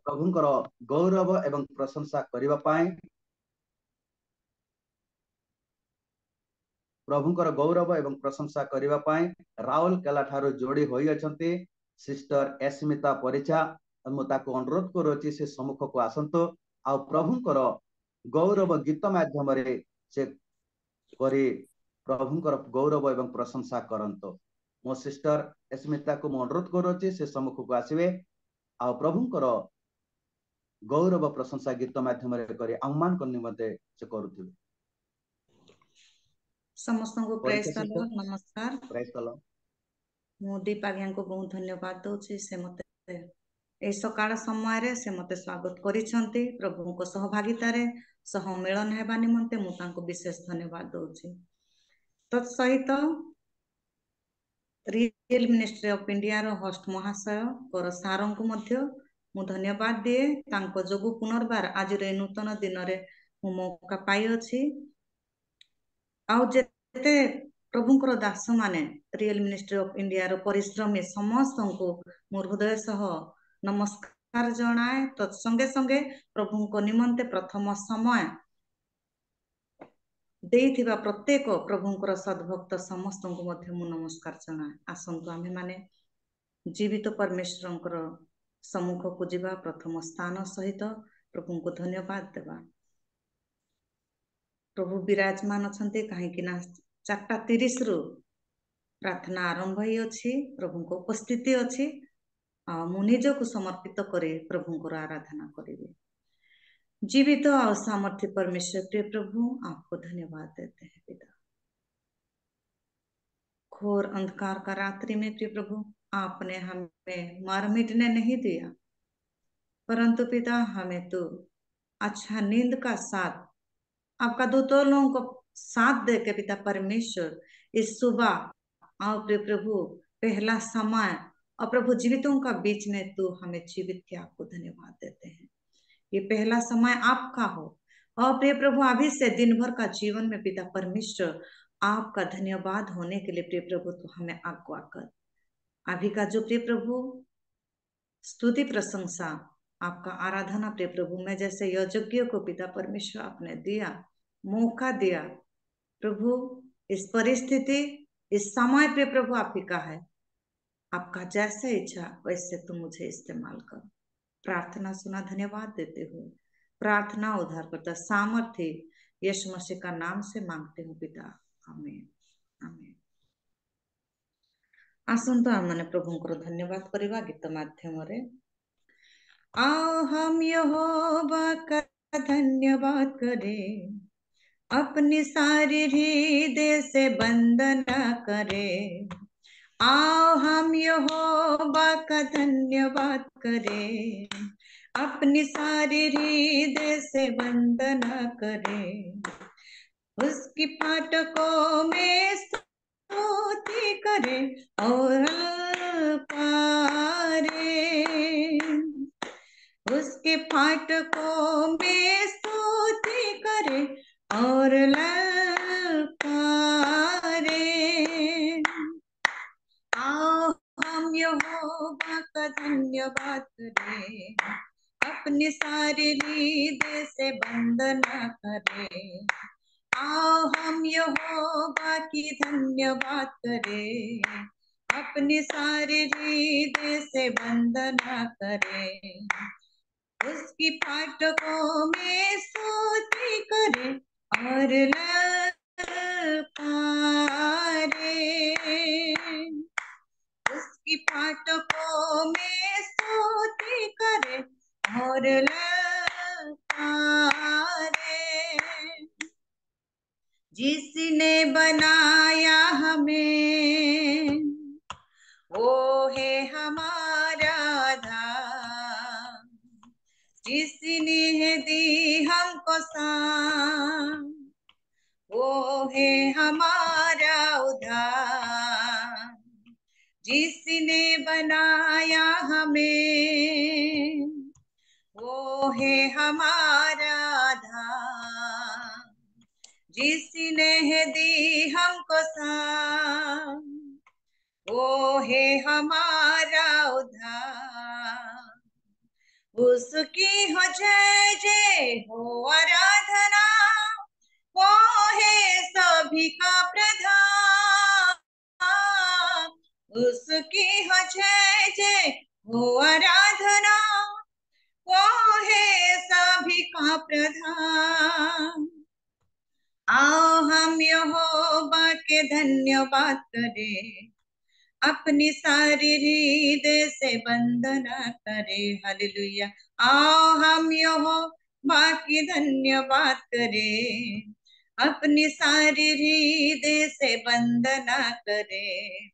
प्रभुंकर गौरव एवं प्रशंसा करने पाए प्रभुंकर गौरव एवं प्रशंसा करने पाए राउरकेला ठारो जोड़ी होई अछंती सिस्टर एस्मिता परिचा मुझे अनुरोध करुच्ची से सम्मुख को आसतु आ प्रभुंकर गौरव गीत माध्यम से करी प्रभुंकर गौरव एवं प्रशंसा करंतो मो सिस्टर एस्मिता को अनुरोध करुच्ची से सम्मुख को आसवे आ प्रभुंकर गौरव प्रशंसा गीत माध्यम करी आह्वान करने मते से करुथिबे समस्त को प्रेज द नमस्कार प्रेज द मु दीपा आज्ञा को बहुत धन्यवाद दूची से मते ए सकाळ समय रे से मते स्वागत करिसंती प्रभु को सहभागिता रे सह मिलन हेबा निमंते मु तांको विशेष धन्यवाद दूची तत्सहित रियल मिनिस्ट्री ऑफ इंडिया रो होस्ट महाशय और सारंग को मध्य मु धन्यवाद दिए तांको जोगु पुनर्बार आज रे नूतन दिन रे मु मौका पाई अछि आउ जेते प्रभुंकर दास माने रियल मिनिस्ट्री ऑफ इंडिया रो परिश्रमी समस्त को मोर हृदय सह नमस्कार जनाए तत्संगे संगे प्रभुंको निमंते प्रथम समय देइथिबा प्रत्येक प्रभुंकर सद्भक्त समस्त को मध्य मु नमस्कार जनाए आसंतु आमे माने जीवित परमेश्वरंकर सम्मुख को जीवा प्रथम स्थान सहित प्रभुंको धन्यवाद देवा प्रभु विराजमान अछंते कहीं ना 4:30 रु प्रार्थना आरंभ ही अच्छी प्रभु को उपस्थिति अच्छी मु निज को समर्पित करे प्रभु को आराधना करेंगे जीवित और सामर्थ्य परमेश्वर प्रिय प्रभु आपको धन्यवाद देते हैं पिता घोर अंधकार का रात्रि में प्रिय प्रभु आपने हमें मार मिटने नहीं दिया परंतु पिता हमें तो अच्छा नींद का साथ आपका दूतों लोगों को साथ दे के पिता परमेश्वर इस सुबह आओ प्रिय प्रभु पहला समय और प्रभु जीवितों का बीच में तू हमें जीवित किया आपको धन्यवाद देते हैं ये पहला समय आपका हो और प्रिय प्रभु अभी से दिन भर का जीवन में पिता परमेश्वर आपका धन्यवाद होने के लिए प्रिय प्रभु तो हमें आज्ञा कर अभी का जो प्रिय प्रभु स्तुति प्रशंसा आपका आराधना प्रिय प्रभु में जैसे यज्ञ को पिता परमेश्वर आपने दिया मौका दिया प्रभु इस परिस्थिति इस समय पे प्रभु आप ही का है आपका जैसे इच्छा वैसे तुम मुझे इस्तेमाल करो प्रार्थना सुना धन्यवाद देते हुए प्रार्थना उद्धार करता सामर्थ्य यीशु मसीह का नाम से मांगते हूँ पिता आमीन आमीन आसंतो आमने प्रभु को धन्यवाद करवा गीत माध्यम रे आओ हम यहोवा का धन्यवाद करें अपनी सारी हृदय से वंदना करें आओ हम यहोवा का धन्यवाद करें अपनी सारी हृदय से वंदना करें उसकी फाटकों में स्तुति करें और पारे उसके फाटकों में स्तुति करें और ललकारे आओ हम यहोवा का धन्यवाद करें अपनी सारी हृदय से वंदना करें आओ हम यहोवा की धन्यवाद करें अपनी सारी हृदय से वंदना करें उसकी फाटकों में स्तुति करें और ललकारे उसकी फाटकों में स्तुति करें और ललकारे जिसने बनाया हमें वो है हमारा धाम जिसने है दी हमको शान वो है हमारा उद्धार जिसने बनाया हमें वो है हमारा धाम जिसने है दी हमको शान वो है हमारा उद्धार, उसकी हो जय जय हो आराधना, वो है सभी का प्रधान, उसकी हो जय जय हो आराधना, वो है सभी का प्रधान। आओ हम यहोवा के धन्यवाद करें, अपनी सारी हृदय से वंदना करें। हालेलुया। आओ हम यहोवा की धन्यवाद करें, अपनी सारी हृदय से वंदना करें।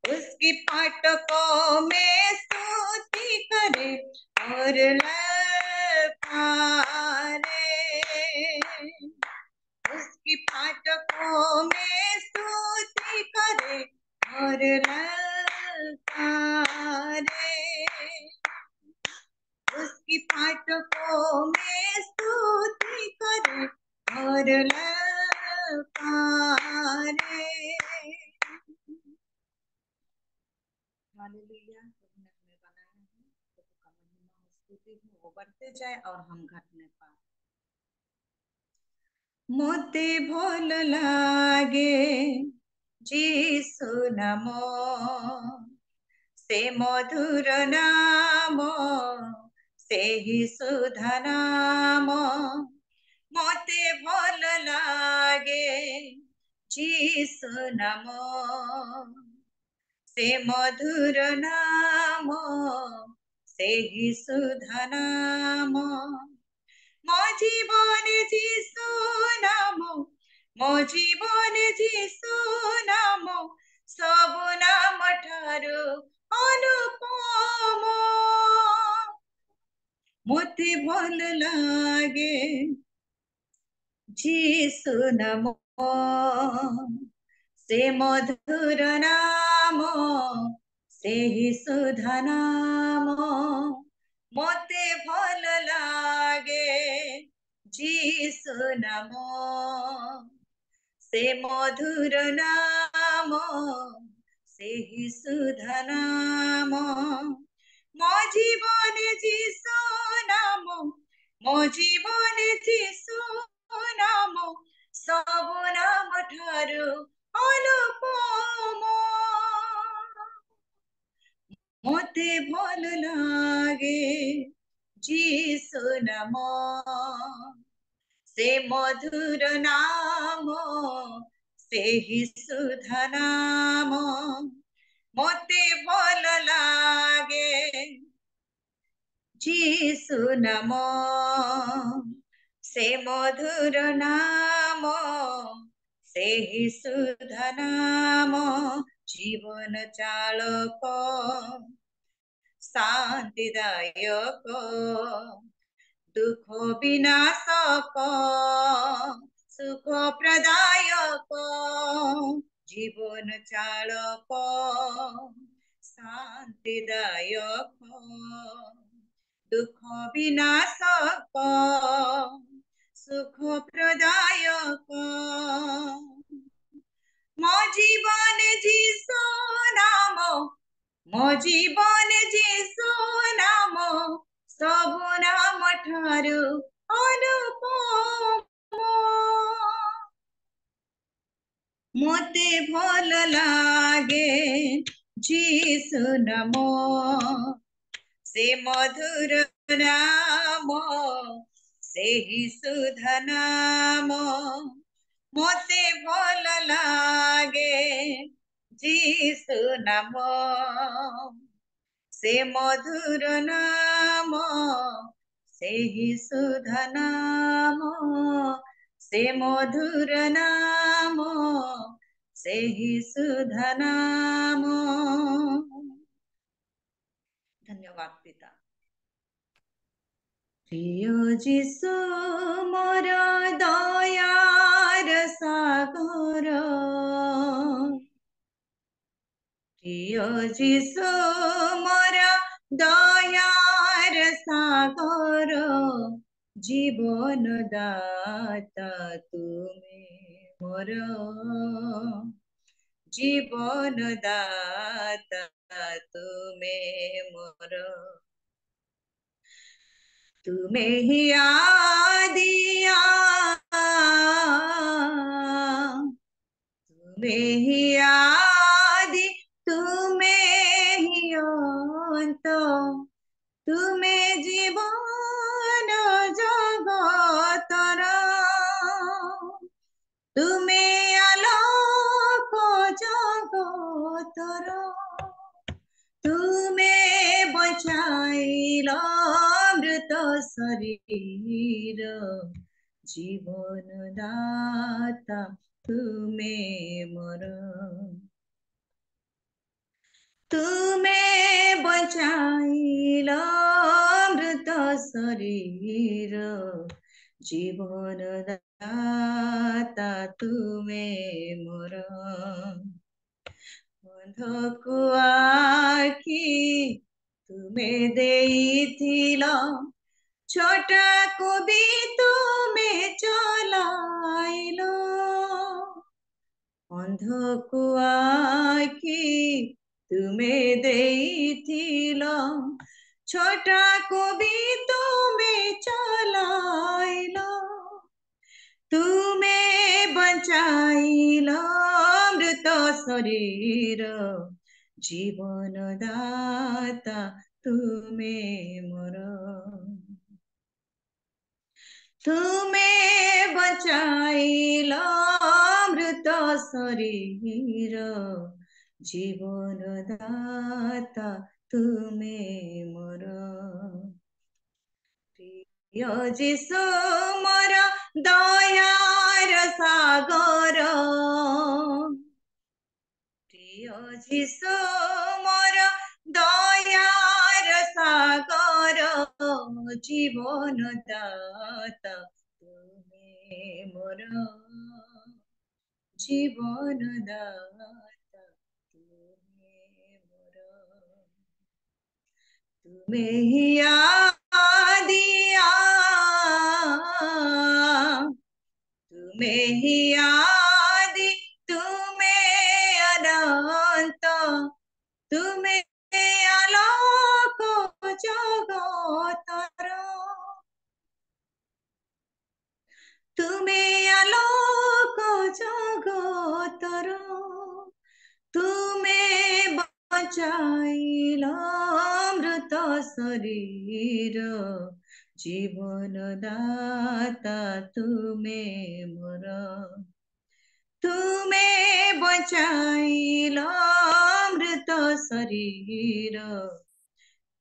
उसकी फाटकों में स्तुति करें और ललकारें, उसकी फाटकों में स्तुति करें और ललकारें, उसकी फाटकों में स्तुति करें और ललकारें। हालेलुया। प्रभु ने हमें बनाया है, प्रभु का महिमा हो, स्तुति हो, वो बढ़ते जाए और हम घटने पाए। मोते भोल लागे जीसु नमो, से मधुर नाम से ही सुधा नाम। मोते भोल लागे जीसु नमो, से मधुर नाम से ही सुधा नाम। मो जीवने जीसु नाम, मो जीवने जीसु नाम, सबु नाम ठारू अनुपम। मोते भल लागे जीसु नमो, से मधुर नाम से ही सुधा नाम। मोते भल लागे जीसु नमो, से मधुर नाम से ही सुधा नाम। मो जीवने जीसु नाम, मो जीवने जीसु नाम, सबु नाम ठारू अनुपम। मोते भल लागे जीसु नमो, से मधुर नाम से ही सुधा नाम। मोते भल लागे जीसु नमो, से मधुर नाम से ही सुधा नाम। जीवन चालक शांतिदायक दुख विनाशक सुख प्रदायक। जीवन चालक शांतिदायक दुख विनाशक सुख प्रदायक। मो जीवन जीसु नाम, मो जीवन जीसु नाम, सबु नाम ठारू अनुपम। मोते भल लागे जीसु नमो, से मधुर नाम से ही सुधा नाम। मोते भल लागे जीसु नमो, से मधुर नाम से ही सुधा नाम, से मधुर नाम से ही सुधा नाम। धन्यवाद पिता। प्रिय जीसु मोर दयार सागर, प्रिय जीसु मोर दयार सागर, जीवन दाता तुमे मोर, जीवन दाता तुमे मोर, तुम्हें ही आदिया, तुम्हें ही आदि, तुम्हें ही अंत, तुम्हें जीवन जगतर, तुम्हें आलोक जगतर, तुम्हें बचाइल मृत शरीर, जीवन दाता तुम्हें मोर, तुम्हें बचाइल मृत शरीर, जीवन दाता तुम्हें मोर, बंधक आखि तुम्हें देइथिल, छोटा को भी तुम्हें चलाइल, अंधक आखि तुम्हें देइथिल, छोटा को भी तुम्हें चलाइल, तुम्हें बचाइल मृत शरीर, जीवन दाता तुम्हें मोर, तुम्हें बचाइल मृत शरीर, जीवन दाता तुम्हें मोर, प्रिय जीशु मोर दयार सागर, प्रिय जीशु मोर दयार सागर, जीवन दाता तुम्हें मोर, जीवन दाता तुम्हें मोर, तुम्हें ही आदिया, तुम्हें ही आदि, तुम्हें अनंत, तुम्हें आलोक जगतर, तुम्हें आलोक जगतर, तुम्हें बचाइल मृत शरीर, जीवन दाता तुम्हें मोर, तुम्हें बचाइल मृत शरीर,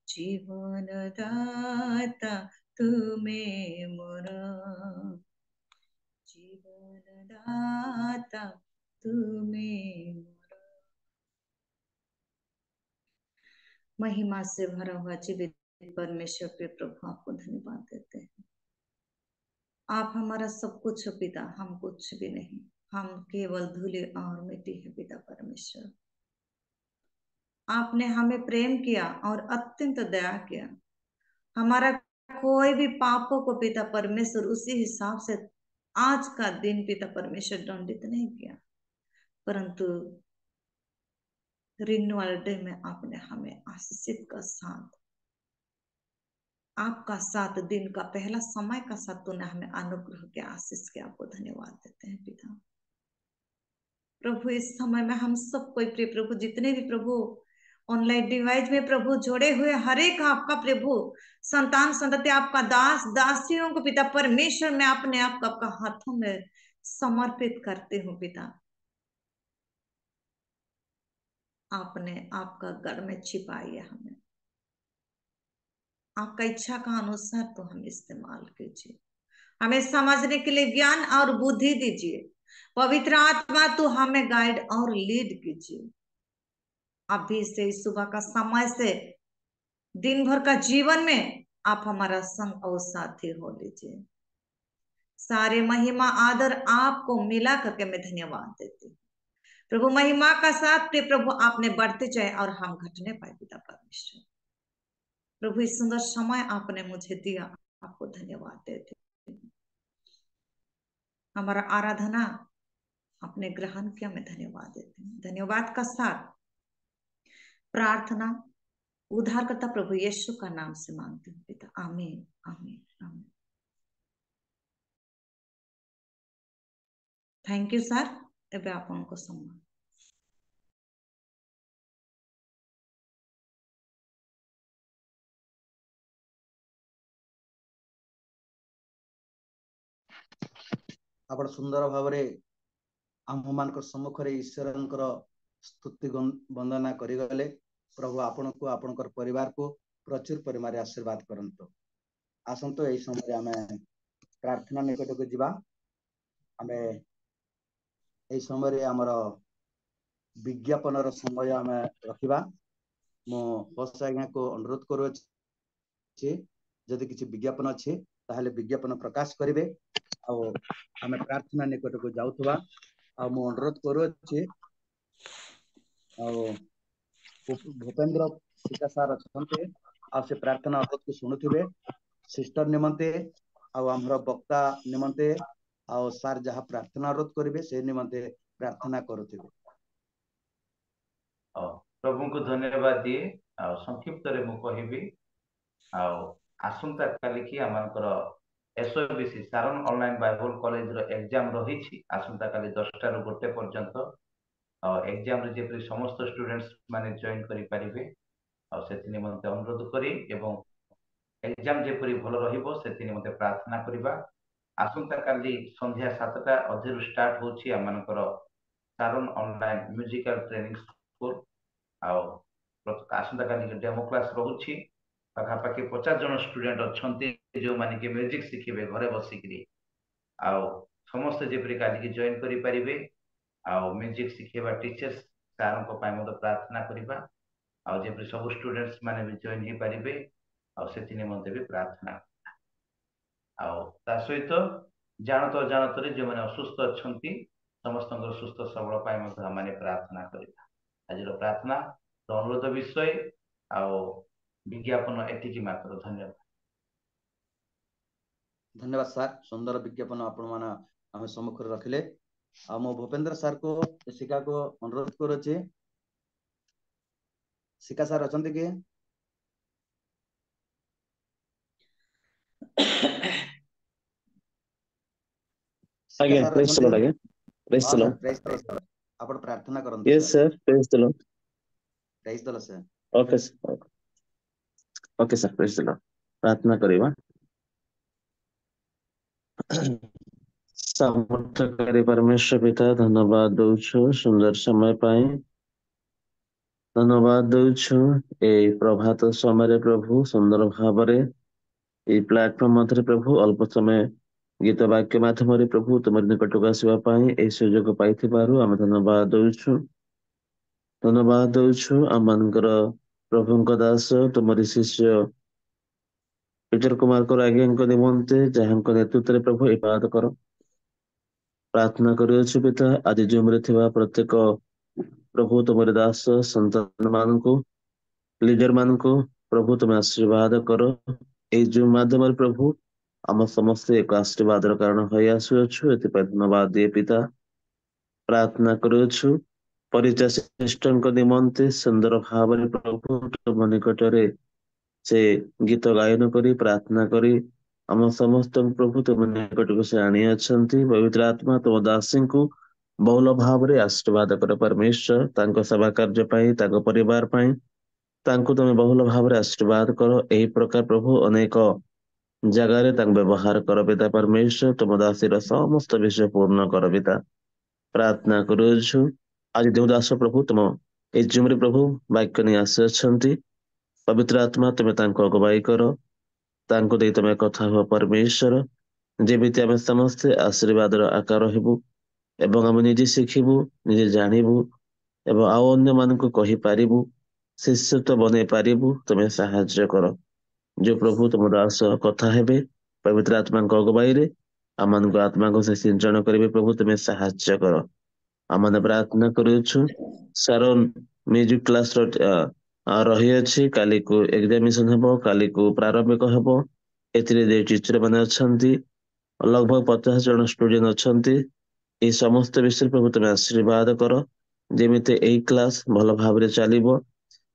जीवन दाता तुम्हें मोर, जीवन दाता तुम्हें मोर। महिमा से भरा हुआ जीवित परमेश्वर पे प्रभु आपको धन्यवाद देते हैं। आप हमारा सब कुछ हो पिता, हम कुछ भी नहीं, हम केवल धूलि और मिट्टी है पिता परमेश्वर। आपने हमें प्रेम किया और अत्यंत दया किया, हमारा कोई भी पापों को पिता परमेश्वर उसी हिसाब से आज का दिन पिता परमेश्वर दंडित नहीं किया, परंतु रिन्यूअल डे में आपने हमें आशीषित का साथ, आपका 7 दिन का पहला समय का साथ तूने हमें अनुग्रह के आशीष के आपको धन्यवाद देते हैं पिता प्रभु। इस समय में हम सब कोई प्रिय प्रभु, जितने भी प्रभु ऑनलाइन डिवाइस में प्रभु जोड़े हुए हर एक आपका प्रभु संतान संतति, आपका दास दासियों को पिता परमेश्वर में अपने आप आपका हाथों में समर्पित करते हूँ पिता। आपने आपका गढ़ में छिपाया हमें, आपका इच्छा का अनुसार तो हम इस्तेमाल कीजिए, हमें समझने के लिए ज्ञान और बुद्धि दीजिए, पवित्र आत्मा तो हमें गाइड और लीड कीजिए। अभी से इस सुबह का समय से दिन भर का जीवन में आप हमारा संग और साथी हो लीजिए। सारे महिमा आदर आपको मिला करके मैं धन्यवाद देती हूँ प्रभु। महिमा का साथ प्रभु आपने बढ़ते जाए और हम घटने पाए पिता परमेश्वर। प्रभु इस सुंदर समय आपने मुझे दिया, आपको धन्यवाद देते। हमारा आराधना आपने ग्रहण किया, मैं धन्यवाद देती हूँ। धन्यवाद का साथ प्रार्थना उद्धारकर्ता प्रभु यीशु का नाम से मांगती हूँ पिता, आमीन आमीन आमीन। Thank you sir. एबे आपनको सम्मान। आपण सुंदर भावरे आम मान सम्मुख ईश्वर स्तुति वंदना करगले। प्रभु आपण को आपण परिवार को प्रचुर परिमाण आशीर्वाद करंतु। आसंतो यही समय आम प्रार्थना निकट को जीवा। आम यही समय आमर विज्ञापन समय आम रखा। मो होस्ट आज्ञा को अनुरोध करुच्छे जदि किसी विज्ञापन अच्छे ताहले विज्ञापन प्रकाश करेंगे। आम प्रार्थना निकट को जाऊथुवा मु अनुरोध करुच्छे भूपेन्द्र सीता सार अच्छे से प्रार्थना अनुरोध को शुणुवे सिस्टर निमंते आमर वक्ता निमंते सार जहाँ प्रार्थना अनुरोध करेंगे से निमंते प्रार्थना करुवे। प्रभु को धन्यवाद दिए। संक्षिप्त रे मु कहिबी आसंता काली की Amkar एसओबीसी Saran online Bible college रो एग्जाम रही। आसंता काली 10टा ରୁ 1 पर्यंत एग्जाम रे जेपरि समस्त स्टूडेंट्स माने जॉइन करि परिबे सेति निमंते अनुरोध करी एवं एग्जाम जेपरि भल रहिबो सेति निमंते प्रार्थना करिबा। आसंता काली संध्या 7टा अधेरु स्टार्ट होछि आमनकर सारण ऑनलाइन म्यूजिकल ट्रेनिंग स्कूल। आसंता काली डेमो क्लास रहुछि। पाखापाखि 50 जन स्टूडेंट अच्छे जो माने कि म्यूजिक शिखिबे घरे बसिकरी समस्त जेपरि काली की जॉइन करि परिबे। म्यूजिक शिखेबा टीचर्स सारन को पाए मत प्रार्थना करिबा जेपरि सब स्टूडेंट्स माने भी जॉइन ही परिबे सेति निमंते भी प्रार्थना ता सहित जानत रे जो माने असुस्थ अछंती समस्त सुस्थ सबल पाए मत माने प्रार्थना करिबा। आज प्रार्थना अनुरोध विषय विज्ञापन एतिकी मात्र। धन्यवाद। धन्यवाद सर। सुंदर विज्ञापन आपण माने आम सम्मुख रखिले। मो भूपेन्द्र सर को शिका को अनुरोध करुचे। शिका सर अछंती कि? आज्ञा प्रेज द लॉर्ड। आज्ञा प्रेज द लॉर्ड। आपण प्रार्थना करंतु। Yes sir praise the Lord. Praise the Lord sir. Okay sir. Okay sir praise the Lord. प्रार्थना करिवा। समर्थकारी परमेश्वर पिता धन्यवाद दउछु सुंदर समय पाए। धन्यवाद दउछु ए प्रभात समय प्रभु सुंदर भाव ए प्लेटफॉर्म मध्य प्रभु अल्प समय गीत वाक्य माध्यम प्रभु तुम निकट को आसवा ए सुजोग पाई आम धन्यवाद दउछु। धन्यवाद दउछु आमनकर प्रभु दास तुमरी शिष्य पीटर कुमार को आज्ञा निमंते जहाँ नेतृत्व प्रभु इबादत कर प्रार्थना करियो पिता। आज जूम रे थिबा प्रत्येक प्रभु तुमरे दास संतान मानकु लीडर मानकु प्रभु तुम आशीर्वाद करो। ए जूम माध्यम प्रभु आम समस्त एक आशीर्वाद कारण हो आसुअछु एथिपाई धन्यवाद दिए पिता। प्रार्थना करियो परिचय श्रेष्ठ निमंते सुंदर भाव प्रभु तुम निकटरे से गीत गायन करी प्रार्थना करी आम समस्त प्रभु तुम निकट को से आनी अच्छी। पवित्र आत्मा तुम दासी को बहुल भाव रे आशीर्वाद कर परमेश्वर तांको सेवा कार्य पाई तांको परिवार पाई तांको तुम बहुल भाव रे आशीर्वाद करो। एही प्रकार प्रभु अनेक जगह रे तांको व्यवहार कर पिता परमेश्वर तुम दासीर समस्त विषय पूर्ण कर पिता। प्रार्थना करूछु आज देवदास प्रभु तुम ए जुमरे प्रभु वाक्य नहीं आसी अच्छी। पवित्र आत्मा तुम तांको अगुवाई करो तांको दे तुम कथा हुआ परमेश्वर जेमिति आम समस्ते आशीर्वाद आकार हेबु एवं आम निजे शिखिबु निजे जानिबु एवं आउ अन्य मानकु कहि पारिबु शिष्यत्व बने पारिबु तुम साहाय्य करो। जो प्रभु तुम दास कथा हेबे पवित्र आत्मा को अगुवाई रे आम आत्मा को से सिंचन करेंगे प्रभु तुम साहाय्य करो। आम प्रार्थना करुछु सारण म्यूजिक क्लास रही अच्छी काली को एग्जामिनेशन हेबो काली को प्रारंभिक हेबो एथिरे दे टीचर माने अछंती लगभग 50 जन स्टूडेंट अछंती এই ସମସ୍ତ ବିଷୟରେ ପ୍ରଭୁ ତମେ ଆଶୀର୍ବାଦ କର, ଯେମିତି ଏଇ କ୍ଲାସ ଭଲ ଭାବରେ ଚାଲିବ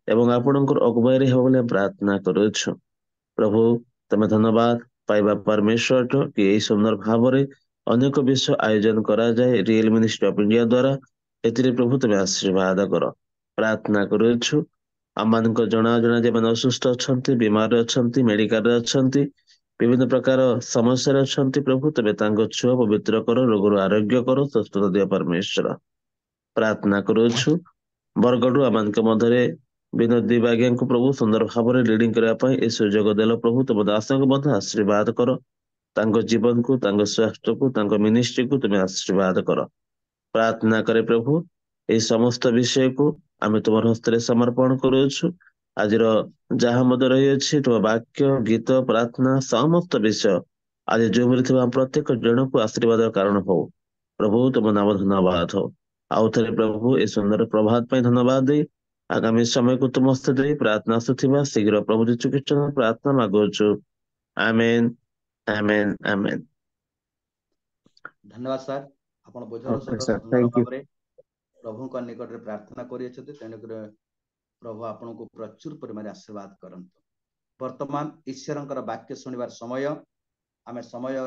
ଏବଂ ଆପଣଙ୍କର ଅଗୁଆଇରେ ହେବ ବୋଲି ଆମେ ପ୍ରାର୍ଥନା କରୁଅଛୁ। ପ୍ରଭୁ ତମେ ଧନ୍ୟବାଦ ପାଇବା ପରମେଶ୍ୱର କି ଏଇ ସୁନ୍ଦର ଭାବରେ ଅନେକ ବିଷୟ ଆୟୋଜନ କରାଯାଏ ରିଏଲ ମିନିଷ୍ଟ୍ରି ଅଫ ଇଣ୍ଡିଆ ଦ୍ୱାରା। ଏଥିରେ ପ୍ରଭୁ ତମେ ଆଶୀର୍ବାଦ କର, ପ୍ରାର୍ଥନା କରୁଅଛୁ। ଆମମାନଙ୍କ ଜଣା ଯେଉଁମାନେ ଅସୁସ୍ଥ ଅଛନ୍ତି, ବିମାରରେ ଅଛନ୍ତି, ମେଡିକାଲରେ ଅଛନ୍ତି, ବିଭିନ୍ନ ପ୍ରକାର ସମସ୍ୟାରେ ଅଛନ୍ତି, ପ୍ରଭୁ ତମେ ତାଙ୍କ ଛୁଆ ପବିତ୍ର କର, ରୋଗରୁ ଆରୋଗ୍ୟ କର, ସୁସ୍ଥତା ଦିଅ ପରମେଶ୍ୱର। ପ୍ରାର୍ଥନା କରୁଅଛୁ ବରଗଡ଼ରୁ ଆମମାନଙ୍କ ମଧ୍ୟରେ ବିନୋଦ ଦିବାଜ୍ଞାଙ୍କୁ ପ୍ରଭୁ ସୁନ୍ଦର ଭାବରେ ଲିଡିଂ କରିବା ପାଇଁ ଏ ସୁଯୋଗ ଦେଲ। ପ୍ରଭୁ ତମ ଦାସଙ୍କୁ ମଧ୍ୟ ଆଶୀର୍ବାଦ କର, ତାଙ୍କ ଜୀବନକୁ, ତାଙ୍କ ସ୍ୱାସ୍ଥ୍ୟକୁ, ତାଙ୍କ ମିନିଷ୍ଟ୍ରିକୁ ତୁମେ ଆଶୀର୍ବାଦ କର। ପ୍ରାର୍ଥନା କରେ ପ୍ରଭୁ এই ସମସ୍ତ ବିଷୟକୁ ଆମେ ତୁମର ହସ୍ତରେ ସମର୍ପଣ କରୁଅଛୁ। ଆଜିର ଯାହା ମଧ୍ୟ ରହିଅଛି ତୁମ ବାକ୍ୟ, ଗୀତ, ପ୍ରାର୍ଥନା ସମସ୍ତ ବିଷୟ ଆଜି ଜୁମରେ ଥିବା ପ୍ରତ୍ୟେକ ଜଣକୁ ଆଶୀର୍ବାଦର କାରଣ ହଉ। ପ୍ରଭୁ ତୁମ ନାମ ଧନ୍ୟବାଦ ହଉ। ଆଉ ଥରେ ପ୍ରଭୁ ଏ ସୁନ୍ଦର ପ୍ରଭାତ ପାଇଁ ଧନ୍ୟବାଦ ଦେଇ ଆଗାମୀ ସମୟକୁ ତୁମ ହସ୍ତେ ଦେଇ ପ୍ରାର୍ଥନା ଆସୁଥିବା ଶୀଘ୍ର ପ୍ରଭୁ ଯୀଶୁ ଖ୍ରୀଷ୍ଟଙ୍କ ପ୍ରାର୍ଥନା ମାଗୁଅଛୁ। ଆମେନ୍, ଆମେନ୍, ଆମେନ୍। ଧନ୍ୟବାଦ ସାର୍, ଆପଣ ବୋଝର Okay, ସହିତ sir. Sundar Thank you. ଭାବରେ ପ୍ରଭୁଙ୍କ ନିକଟରେ ପ୍ରାର୍ଥନା କରିଅଛନ୍ତି। ତେଣୁକରି ପ୍ରଭୁ ଆପଣଙ୍କୁ ପ୍ରଚୁର ପରିମାଣରେ ଆଶୀର୍ବାଦ କରନ୍ତୁ। ବର୍ତ୍ତମାନ ଈଶ୍ୱରଙ୍କର ବାକ୍ୟ ଶୁଣିବାର ସମୟ। ଆମେ ସମୟର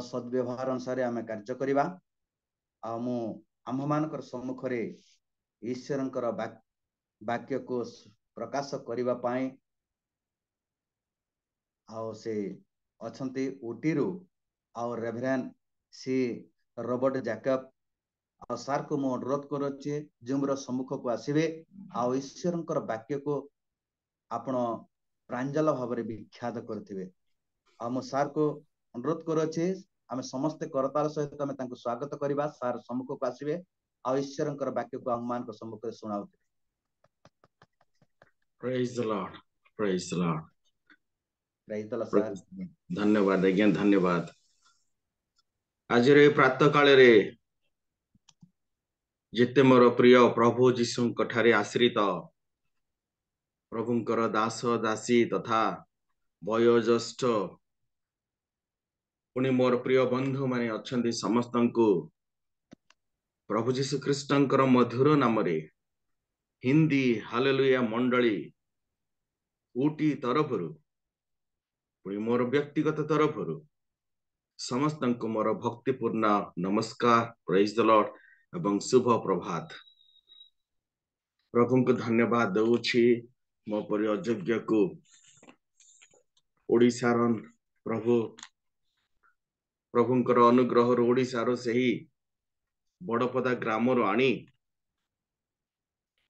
ସଦ୍ବ୍ୟବହାର ଅନୁସାରେ ଆମେ କାର୍ଯ୍ୟ କରିବା। ଆଉ ମୁଁ ଆମ୍ଭମାନଙ୍କର ସମ୍ମୁଖରେ ଈଶ୍ୱରଙ୍କର ବାକ୍ୟକୁ ପ୍ରକାଶ କରିବା ପାଇଁ ଆଉ ସେ ଅଛନ୍ତି ଉଟିରୁ ଆଉ ରେଭରେଣ୍ଡ ସି ରବର୍ଟ ଜ୍ୟାକବ ଆଉ ସାର୍କୁ ମୁଁ ଅନୁରୋଧ କରୁଅଛି ଜୁମ୍ର ସମ୍ମୁଖକୁ ଆସିବେ ଆଉ ଈଶ୍ୱରଙ୍କର ବାକ୍ୟକୁ ଆପଣ ପ୍ରାଞ୍ଜଳ ଭାବରେ ବିଖ୍ୟାତ କରିଥିବେ। ଆଉ ମୁଁ ସାର୍କୁ ଅନୁରୋଧ କରୁଅଛି ଆମେ ସମସ୍ତେ କରତାଳ ସହିତ ଆମେ ତାଙ୍କୁ ସ୍ୱାଗତ କରିବା। ସାର୍ ସମ୍ମୁଖକୁ ଆସିବେ ଆଉ ଈଶ୍ୱରଙ୍କର ବାକ୍ୟକୁ ଆମମାନଙ୍କ ସମ୍ମୁଖରେ ଶୁଣାଉଥିବେ। Praise the Lord. Praise the Lord. Prize the Lord sir. ଧନ୍ୟବାଦ ଆଜ୍ଞା, ଧନ୍ୟବାଦ। ଆଜିର ଏ ପ୍ରାତଃ କାଳରେ ଯେତେ ମୋର ପ୍ରିୟ ପ୍ରଭୁ ଯୀଶୁଙ୍କ ଠାରେ ଆଶ୍ରିତ ପ୍ରଭୁଙ୍କର ଦାସ ଦାସୀ ତଥା ବୟୋଜ୍ୟେଷ୍ଠ ପୁଣି ମୋର ପ୍ରିୟ ବନ୍ଧୁ ମାନେ ଅଛନ୍ତି, ସମସ୍ତଙ୍କୁ ପ୍ରଭୁ ଯୀଶୁ ଖ୍ରୀଷ୍ଟଙ୍କର ମଧୁର ନାମରେ ହିନ୍ଦୀ ହାଲେଲୁୟା ମଣ୍ଡଳୀ ଉଟି ତରଫରୁ ପୁଣି ମୋର ବ୍ୟକ୍ତିଗତ ତରଫରୁ ସମସ୍ତଙ୍କୁ ମୋର ଭକ୍ତିପୂର୍ଣ୍ଣ ନମସ୍କାର, ପ୍ରେଜ୍ ଦ ଲର୍ଡ ଏବଂ ଶୁଭ ପ୍ରଭାତ। ପ୍ରଭୁଙ୍କୁ ଧନ୍ୟବାଦ ଦଉଛି ମୋ ପରି ଅଯୋଗ୍ୟକୁ ଓଡ଼ିଶାର ପ୍ରଭୁଙ୍କର ଅନୁଗ୍ରହରୁ ଓଡ଼ିଶାର ସେହି ବଡ଼ପଦା ଗ୍ରାମରୁ ଆଣି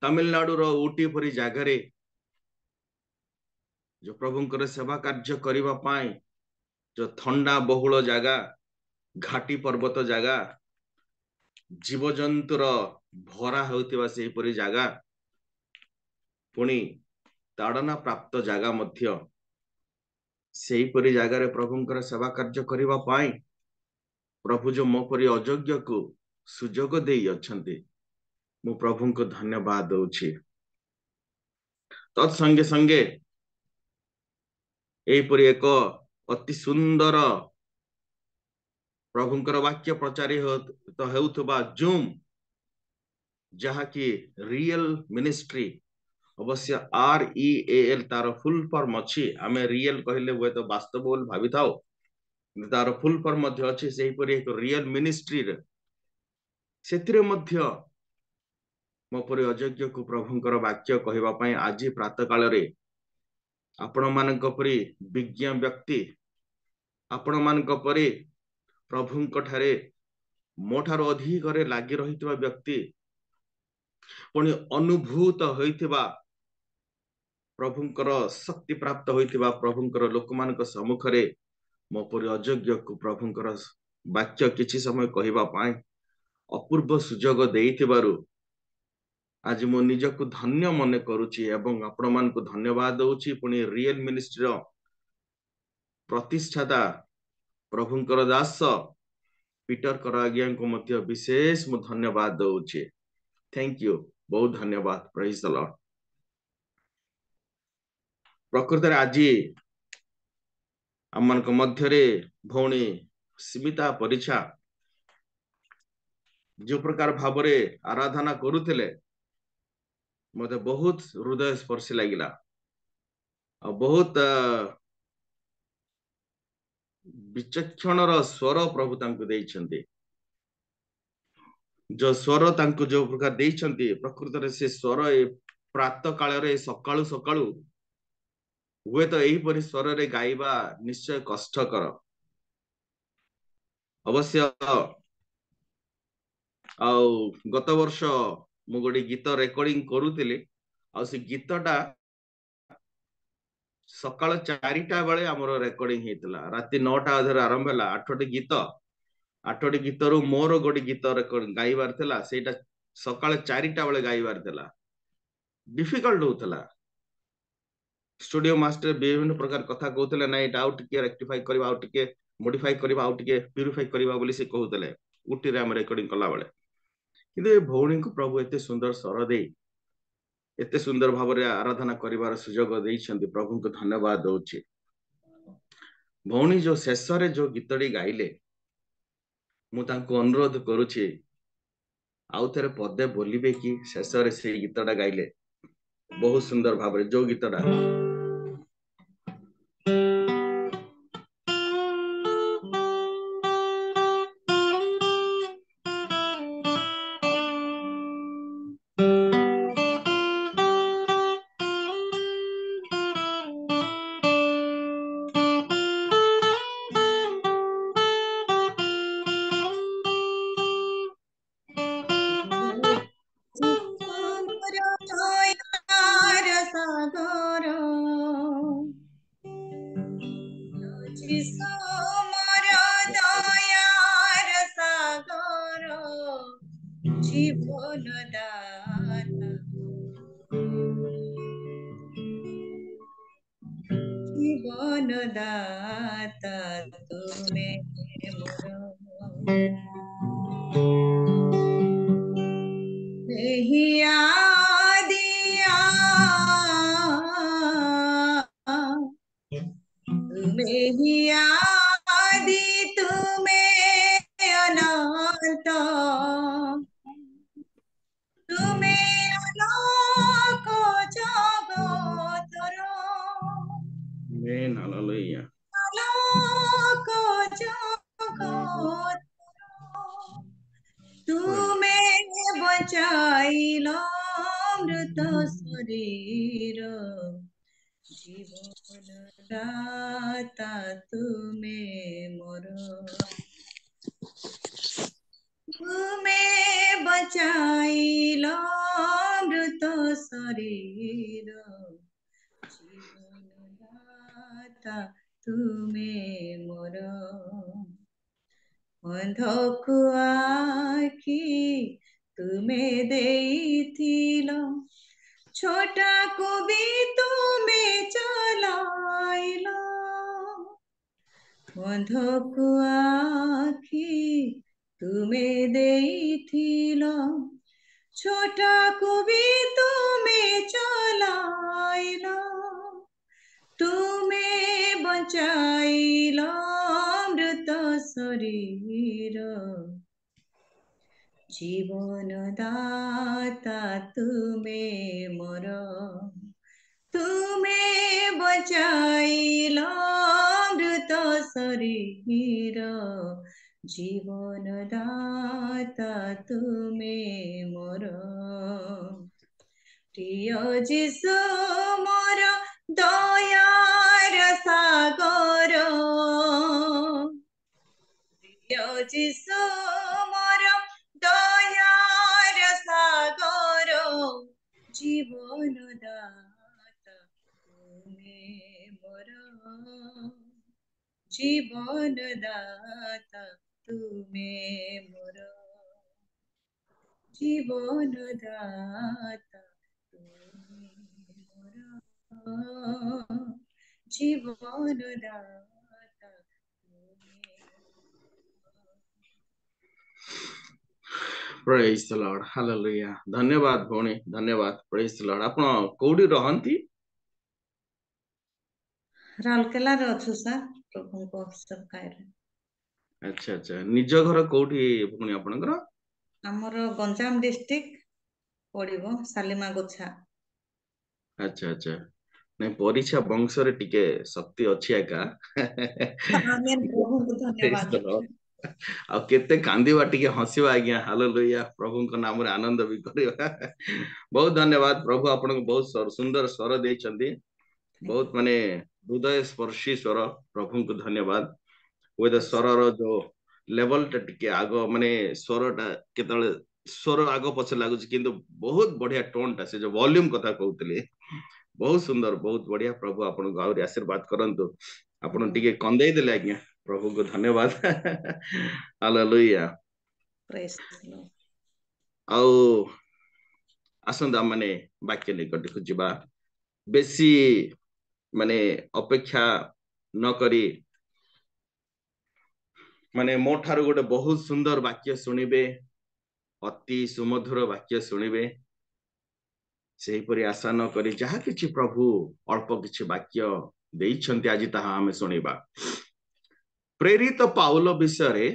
ତାମିଲନାଡୁର ଉଟି ପରି ଜାଗାରେ ଯୋଉ ପ୍ରଭୁଙ୍କର ସେବା କାର୍ଯ୍ୟ କରିବା ପାଇଁ ଯୋଉ ଥଣ୍ଡା ବହୁଳ ଜାଗା, ଘାଟି ପର୍ବତ ଜାଗା, ଜୀବଜନ୍ତୁର ଭରା ହେଉଥିବା ସେହିପରି ଜାଗା, ପୁଣି ତାଡ଼ନା ପ୍ରାପ୍ତ ଜାଗା ମଧ୍ୟ ସେହିପରି ଜାଗାରେ ପ୍ରଭୁଙ୍କର ସେବା କାର୍ଯ୍ୟ କରିବା ପାଇଁ ପ୍ରଭୁ ଯୋଉ ମୋ ପରି ଅଯୋଗ୍ୟକୁ ସୁଯୋଗ ଦେଇ ଅଛନ୍ତି, ମୁଁ ପ୍ରଭୁଙ୍କୁ ଧନ୍ୟବାଦ ଦଉଛି। ତତ୍ ସଙ୍ଗେ ସଙ୍ଗେ ଏହିପରି ଏକ ଅତି ସୁନ୍ଦର ପ୍ରଭୁଙ୍କର ବାକ୍ୟ ପ୍ରଚାରିତ ହେଉଥିବା ଜୁମ୍, ଯାହାକି ରିଏଲ ମିନିଷ୍ଟ୍ରି, ଅବଶ୍ୟ REAL ତାର ଫୁଲ ଫର୍ମ ଅଛି। ଆମେ ରିଏଲ କହିଲେ ହୁଏତ ବାସ୍ତବ ବୋଲି ଭାବିଥାଉ, କିନ୍ତୁ ତାର ଫୁଲ ଫର୍ମ ମଧ୍ୟ ଅଛି ସେହିପରି ଏକ ରିଏଲ ମିନିଷ୍ଟ୍ରିରେ। ସେଥିରେ ମଧ୍ୟ ମୋ ପରି ଅଯୋଗ୍ୟକୁ ପ୍ରଭୁଙ୍କର ବାକ୍ୟ କହିବା ପାଇଁ ଆଜି ପ୍ରାତଃ କାଳରେ ଆପଣମାନଙ୍କ ପରି ବିଜ୍ଞ ବ୍ୟକ୍ତି, ଆପଣମାନଙ୍କ ପରି ପ୍ରଭୁଙ୍କ ଠାରେ ମୋ ଠାରୁ ଅଧିକରେ ଲାଗି ରହିଥିବା ବ୍ୟକ୍ତି, ପୁଣି ଅନୁଭୂତ ହୋଇଥିବା ପ୍ରଭୁଙ୍କର ଶକ୍ତି ପ୍ରାପ୍ତ ହୋଇଥିବା ପ୍ରଭୁଙ୍କର ଲୋକମାନଙ୍କ ସମ୍ମୁଖରେ ମୋ ପରି ଅଯୋଗ୍ୟକୁ ପ୍ରଭୁଙ୍କର ବାକ୍ୟ କିଛି ସମୟ କହିବା ପାଇଁ ଅପୂର୍ବ ସୁଯୋଗ ଦେଇଥିବାରୁ ଆଜି ମୁଁ ନିଜକୁ ଧନ୍ୟ ମନେ କରୁଛି ଏବଂ ଆପଣମାନଙ୍କୁ ଧନ୍ୟବାଦ ଦଉଛି। ପୁଣି ରିଏଲ ମିନିଷ୍ଟ୍ରିର ପ୍ରତିଷ୍ଠାତା ପ୍ରଭୁଙ୍କର ଦାସ ପିଟର କର ଆଜ୍ଞାଙ୍କୁ ମଧ୍ୟ ବିଶେଷ ମୁଁ ଧନ୍ୟବାଦ ଦଉଛି। ଥ୍ୟାଙ୍କ ୟୁ, ବହୁତ ଧନ୍ୟବାଦ। ପ୍ରେଜ୍ ଦ ଲର୍ଡ। ପ୍ରକୃତରେ ଆଜି ଆମମାନଙ୍କ ମଧ୍ୟରେ ଭଉଣୀ स्मिता परिछा जो प्रकार भावरे आराधना करुଥିଲେ मते बहुत हृदय स्पर्शी लागिला और बहुत विचक्षणर स्वर प्रभु तांको देइछन्ते जो स्वर तांको जो प्रकार देइछन्ते प्रकृत रे से स्वर ए प्रात काल रे सकाळु सकाळु हुए तो एही परि स्वर रे गाइबा निश्चय कष्टकर अवश्य आउ गत वर्ष मु गोटे गीत रेकर्डिंग करूଥିଲି आ से गीतटा सकाळ 4टा बेले हमरो रेकर्डिंग हेतला राति 9टा अधर आरंभ होला 8टी गीत 8टी गीतरू मोर गोटे गीत रेकर्ड गाइबार थिला सेटा सकाळ 4टा बेले गाइबार थिला डिफिकल्ट होतला स्टूडियो मास्टर विभिन्न प्रकार कथा कहउतले ना एटा आउट के रेक्टिफाई करबा आउट के मॉडिफाई करबा आउट के प्यूरिफाई करबा बोली से कहउतले उटी रे हम रेकर्डिंग कला बेले किंतु ए भौणी को प्रभु एते सुंदर स्वर दे एते सुंदर भावरे आराधना करिवार सुयोग देइछन्ति प्रभु को धन्यवाद दउछि भौणी जो शेष रे जो गीतडी गाइले मु तांको अनुरोध करूछि आउ तेरे पदे बोलिबे कि शेष रे से गीतडा गाइले बहुत सुंदर भावरे जो गीतडा जीवन दाता तुमे मोर तुमे बचाइलो मृत शरीर जीवन दाता तुमे मोर प्रिय जीशु मोर दयार सागर प्रिय जीशु मोर दयार सागर जीवन दाता तुमे मोर जीवन दाता तुमे मोर जीवन दाता तुमे मोर जीवन दाता प्रेज द लॉर्ड हालेलुया धन्यवाद भौणी धन्यवाद प्रेज द लॉर्ड आपण कोडी रहंती राउरकेला रे अछु सर प्रभु को सबकाय अच्छा अच्छा निज घर कोठी पुणी आपणकर आमर गंजाम डिस्ट्रिक्ट पड़िबो सालिमा गोछा। अच्छा अच्छा नहीं परिछा वंश रे टिके शक्ति अछि एका आमेन प्रभु को धन्यवाद। आ केते कांदीबा टिके हंसीबा आज्ञा हालेलुया प्रभु को नाम रे आनंद भी करबा बहुत धन्यवाद प्रभु आपन को बहुत सुंदर स्वर देइछंती बहुत माने हृदय स्पर्शी स्वर प्रभु को धन्यवाद with ସ୍ୱରର जो लेवल टा टिके आगो माने स्वरटा केतले स्वर आगो पछ लागुଛି କିନ୍ତୁ बहुत बढ़िया टोन टा से जो वॉल्यूम कथा कहउतले बहुत सुंदर बहुत बढ़िया प्रभु आपन को आउरी आशीर्वाद करंतु आपन टिके कंदेई देले आज्ञा प्रभु को धन्यवाद हालेलुया प्रेज द लॉर्ड। आउ आसंदा माने वाक्य निकट को जिबा बेसी माने अपेक्षा न करी माने मो ठारू गोटे बहुत सुंदर वाक्य शुणिबे अति सुमधुर वाक्य शुणिबे सेहीपरि आशा न करी जहा किछि प्रभु अल्प किछि वाक्य देइछन्ति आज ताहा आमे शुणिबा प्रेरित पाउल विषय रे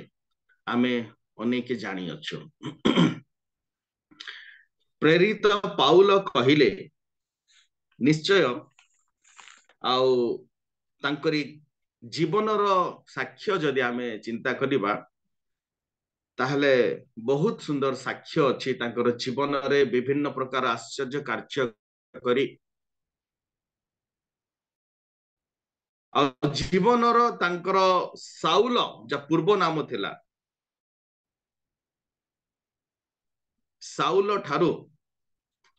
आमे अनेक जानि अछु प्रेरित पाउल कहिले निश्चय आउ तांकरी जीवनर साक्ष्य जदि आमे चिंता करिबा ताहले बहुत सुंदर साक्ष्य अछि तांकर जीवन रे विभिन्न प्रकार आश्चर्य कार्य करी जीवनर तांकर साउल जा पूर्व नाम थिला साउल ठारू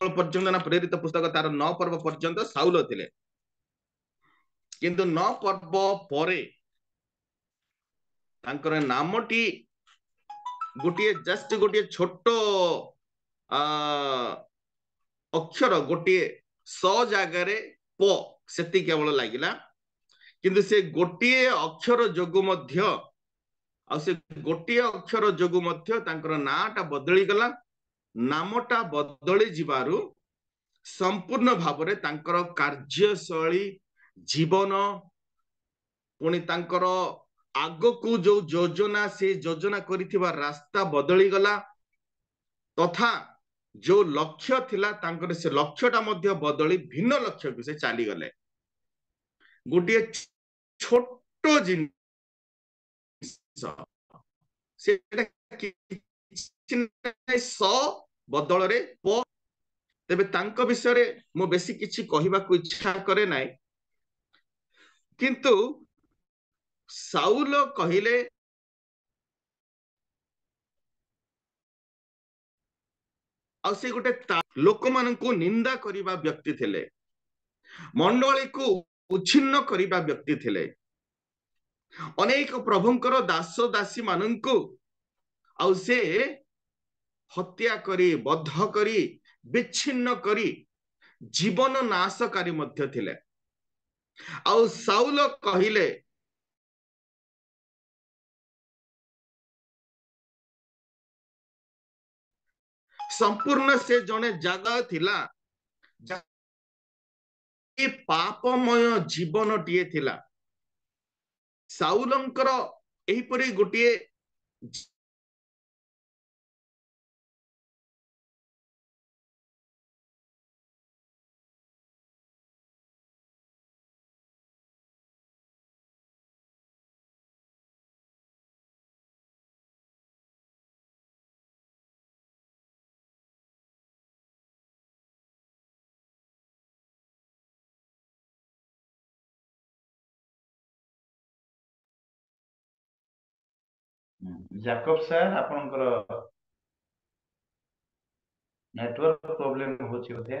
पर्यंत ना प्रेरित पुस्तक तार 9 पर्व पर्यंत साउल थिले किंतु 9 पर्व परे तांकर नामटी गोटे जस्ट गोटे छोट अक्षर गोटे स जगार प सेति केवल लागिला किंतु से गोटे अक्षर जोगु मध्य आ से गोटे अक्षर जोगु मध्य तांकर नाटा बदली गला नामटा बदली जिबारु संपूर्ण भावरे तांकर कार्यशैली जीवन पुणी तांकर आगकू जो योजना से योजना करिथिबा रास्ता बदली गला तथा जो लक्ष्य थिला तांकर से लक्ष्यटा मध्य बदली भिन्न लक्ष्य को से चाली गले गोटे छोटो जिनिस सेटा स बदल रे प तेबे तांको विषय रे मो बेसी किछि कहिबा को इच्छा करे नाय किंतु साउल कहिले आ से गोटे लोक मान को निंदा करिबा व्यक्ति थिले मंडली को उच्छिन्न करिबा व्यक्ति थिले अनेक प्रभुंकर दास दासी माननकु आ से हत्या करी बद्ध करी विच्छिन्न करी जीवन नाशकारी मध्य थिले आ साउल कहिले संपूर्ण से जने जागा थिला पापमय जीवन टीए थिला साउलंकर एहीपरि गोटिए जाकब सर आपनकर नेटवर्क प्रॉब्लम होची बोधे।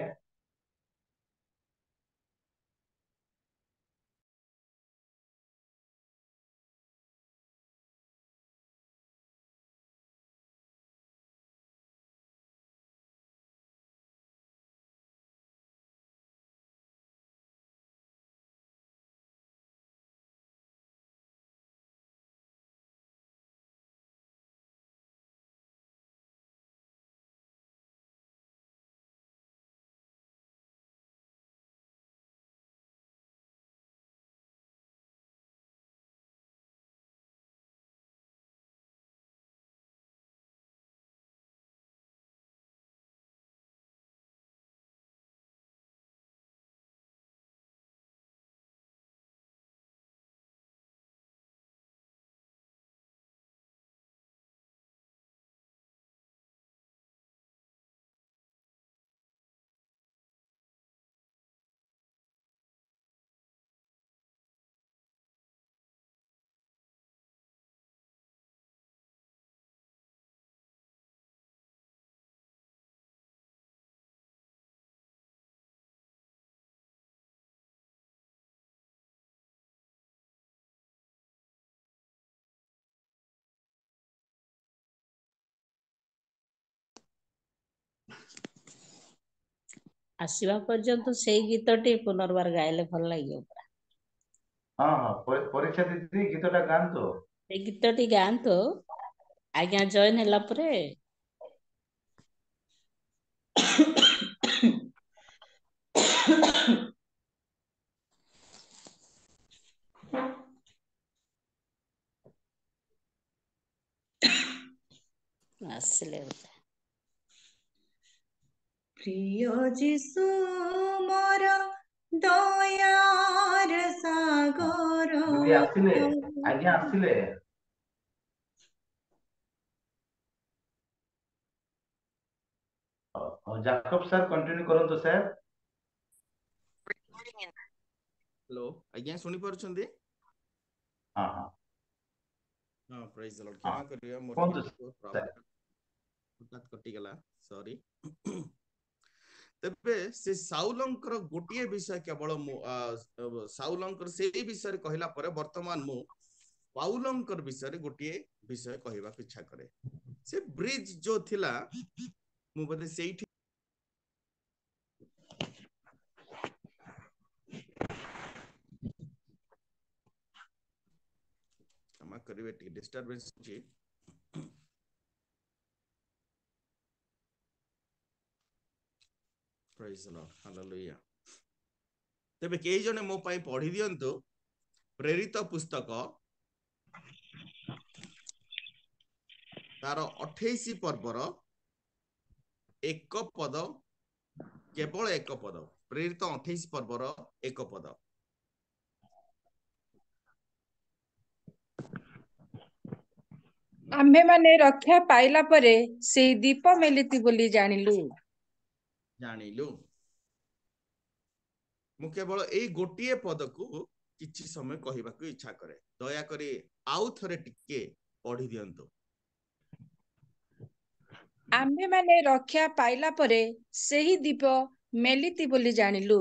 ଆସିବା ପର୍ଯ୍ୟନ୍ତ ସେଇ ଗୀତଟି ପୁନର୍ବାର ଗାଇଲେ ଭଲ ଲାଗିବ ପୁରା। ହଁ ହଁ ପରୀକ୍ଷା ଦିଦି ଗୀତଟା ଗାଆନ୍ତୁ। ସେଇ ଗୀତଟି ଗାଆନ୍ତୁ ଆଜ୍ଞା ଜଏନ୍ ହେଲା ପରେ। ଆସିଲେ প্রিয় যিশু মোর দয়ার সাগর ଦିଦି ଆସିଲେ ଆଜ୍ଞା ଆସିଲେ। ଜାକବ ସାର୍ କଣ୍ଟିନ୍ୟୁ କରନ୍ତୁ ସାର୍। ହ୍ୟାଲୋ ଆଜ୍ଞା ଶୁଣି ପାରୁଛନ୍ତି? ହଁ ହଁ ହଁ ପ୍ରେଜ ଦ ଲର୍ଡ। ହଁ କ୍ଷମା କରିବେ ମୋର କୁହନ୍ତୁ ଟିକେ ସାର୍। ହଠାତ୍ କଟିଗଲା, ସରି। ତେବେ ସେ ସାଉଲଙ୍କର ଗୋଟିଏ ବିଷୟ କେବଳ ମୁଁ ସାଉଲଙ୍କର ସେଇ ବିଷୟରେ କହିଲା ପରେ ବର୍ତ୍ତମାନ ମୁଁ ପାଉଲଙ୍କର ବିଷୟରେ ଗୋଟିଏ ବିଷୟ କହିବାକୁ ଇଚ୍ଛା କରେ। ସେ ବ୍ରିଜ ଯୋଉ ଥିଲା ମୁଁ ବୋଧେ ସେଇଠି କ୍ଷମା କରିବେ ଟିକେ ଡିଷ୍ଟରବେନ୍ସ ଅଛି। ପ୍ରେଜ ଦ ଲର୍ଡ, ହାଲେଲୁୟା। ତେବେ କେହି ଜଣେ ମୋ ପାଇଁ ପଢି ଦିଅନ୍ତୁ ପ୍ରେରିତ ପୁସ୍ତକ ତାର 28 ପର୍ବର 1 ପଦ, କେବଳ 1 ପଦ। ପ୍ରେରିତ 28 ପର୍ବର 1 ପଦ। ଆମ୍ଭେମାନେ ରକ୍ଷା ପାଇଲା ପରେ ସେଇ ଦୀପ ମେଲିତି ବୋଲି ଜାଣିଲୁ। ମୁଁ କେବଳ ଏଇ ଗୋଟିଏ ପଦକୁ କିଛି ସମୟ କହିବାକୁ ଇଚ୍ଛା କରେ। ଦୟାକରି ଆଉ ଥରେ ଟିକେ ପଢି ଦିଅନ୍ତୁ। ଆମ୍ଭେମାନେ ରକ୍ଷା ପାଇଲା ପରେ ସେହି ଦୀପ ମେଲିତି ବୋଲି ଜାଣିଲୁ।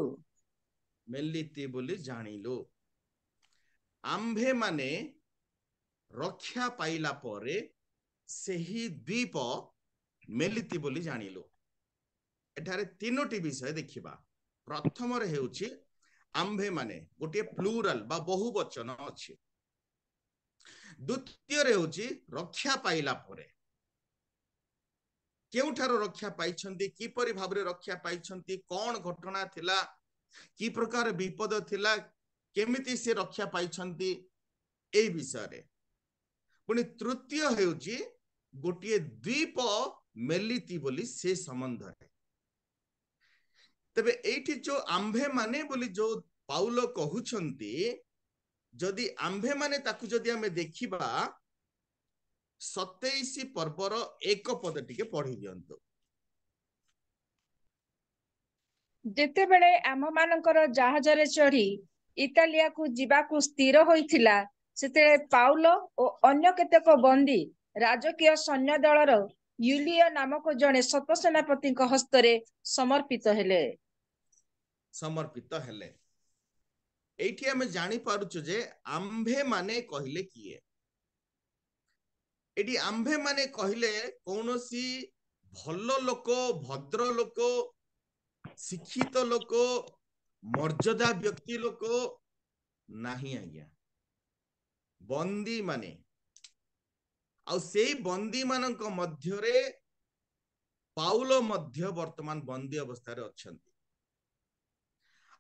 ମେଲିତି ବୋଲି ଜାଣିଲୁ। ଆମ୍ଭେମାନେ ରକ୍ଷା ପାଇଲା ପରେ ସେହି ଦୀପ ମେଲିତି ବୋଲି ଜାଣିଲୁ। ଏଠାରେ ତିନୋଟି ବିଷୟ ଦେଖିବା। ପ୍ରଥମରେ ହେଉଛି ଆମ୍ଭେମାନେ, ଗୋଟିଏ ପ୍ଲୁରାଲ ବା ବହୁ ବଚନ ଅଛି। ଦ୍ୱିତୀୟରେ ହେଉଛି ରକ୍ଷା ପାଇଲା ପରେ। କେଉଁଠାରୁ ରକ୍ଷା ପାଇଛନ୍ତି, କିପରି ଭାବରେ ରକ୍ଷା ପାଇଛନ୍ତି, କଣ ଘଟଣା ଥିଲା, କି ପ୍ରକାର ବିପଦ ଥିଲା, କେମିତି ସେ ରକ୍ଷା ପାଇଛନ୍ତି, এই ବିଷୟରେ। ପୁଣି ତୃତୀୟ ହେଉଛି ଗୋଟିଏ ଦ୍ୱୀପ ମେଲିତି ବୋଲି ସେ ସମ୍ବନ୍ଧରେ। ତେବେ ଏଇଠି ଯୋଉ ଆମ୍ଭେମାନେ ବୋଲି ଯୋଉ ପାଉଲ କହୁଛନ୍ତି, ଯଦି ଆମ୍ଭେମାନେ ତାକୁ ଯଦି ଆମେ ଦେଖିବା 27 ପର୍ବର 1 ପଦ ଟିକେ ପଢି ଦିଅନ୍ତୁ। ଯେତେବେଳେ ଆମମାନଙ୍କର ଜାହାଜରେ ଚଢି ଇଟାଲିଆକୁ ଯିବାକୁ ସ୍ଥିର ହୋଇଥିଲା, ସେତେବେଳେ ପାଉଲ ଓ ଅନ୍ୟ କେତେକ ବନ୍ଦୀ ରାଜକୀୟ ସୈନ୍ୟ ଦଳର ୟୁଲିୟ ନାମକ ଜଣେ ଶତ ସେନାପତିଙ୍କ ହସ୍ତରେ ସମର୍ପିତ ହେଲେ। ଏଇଠି ଆମେ ଜାଣିପାରୁଛୁ ଯେ ଆମ୍ଭେମାନେ କହିଲେ କିଏ? ଏଠି ଆମ୍ଭେମାନେ କହିଲେ କୌଣସି ଭଲ ଲୋକ, ଭଦ୍ର ଲୋକ, ଶିକ୍ଷିତ ଲୋକ, ମର୍ଯ୍ୟାଦା ବ୍ୟକ୍ତି ଲୋକ ନାହିଁ ଆଜ୍ଞା। ବନ୍ଦୀ ମାନେ, ଆଉ ସେଇ ବନ୍ଦୀ ମାନଙ୍କ ମଧ୍ୟରେ ପାଉଲ ମଧ୍ୟ ବର୍ତ୍ତମାନ ବନ୍ଦୀ ଅବସ୍ଥାରେ ଅଛନ୍ତି।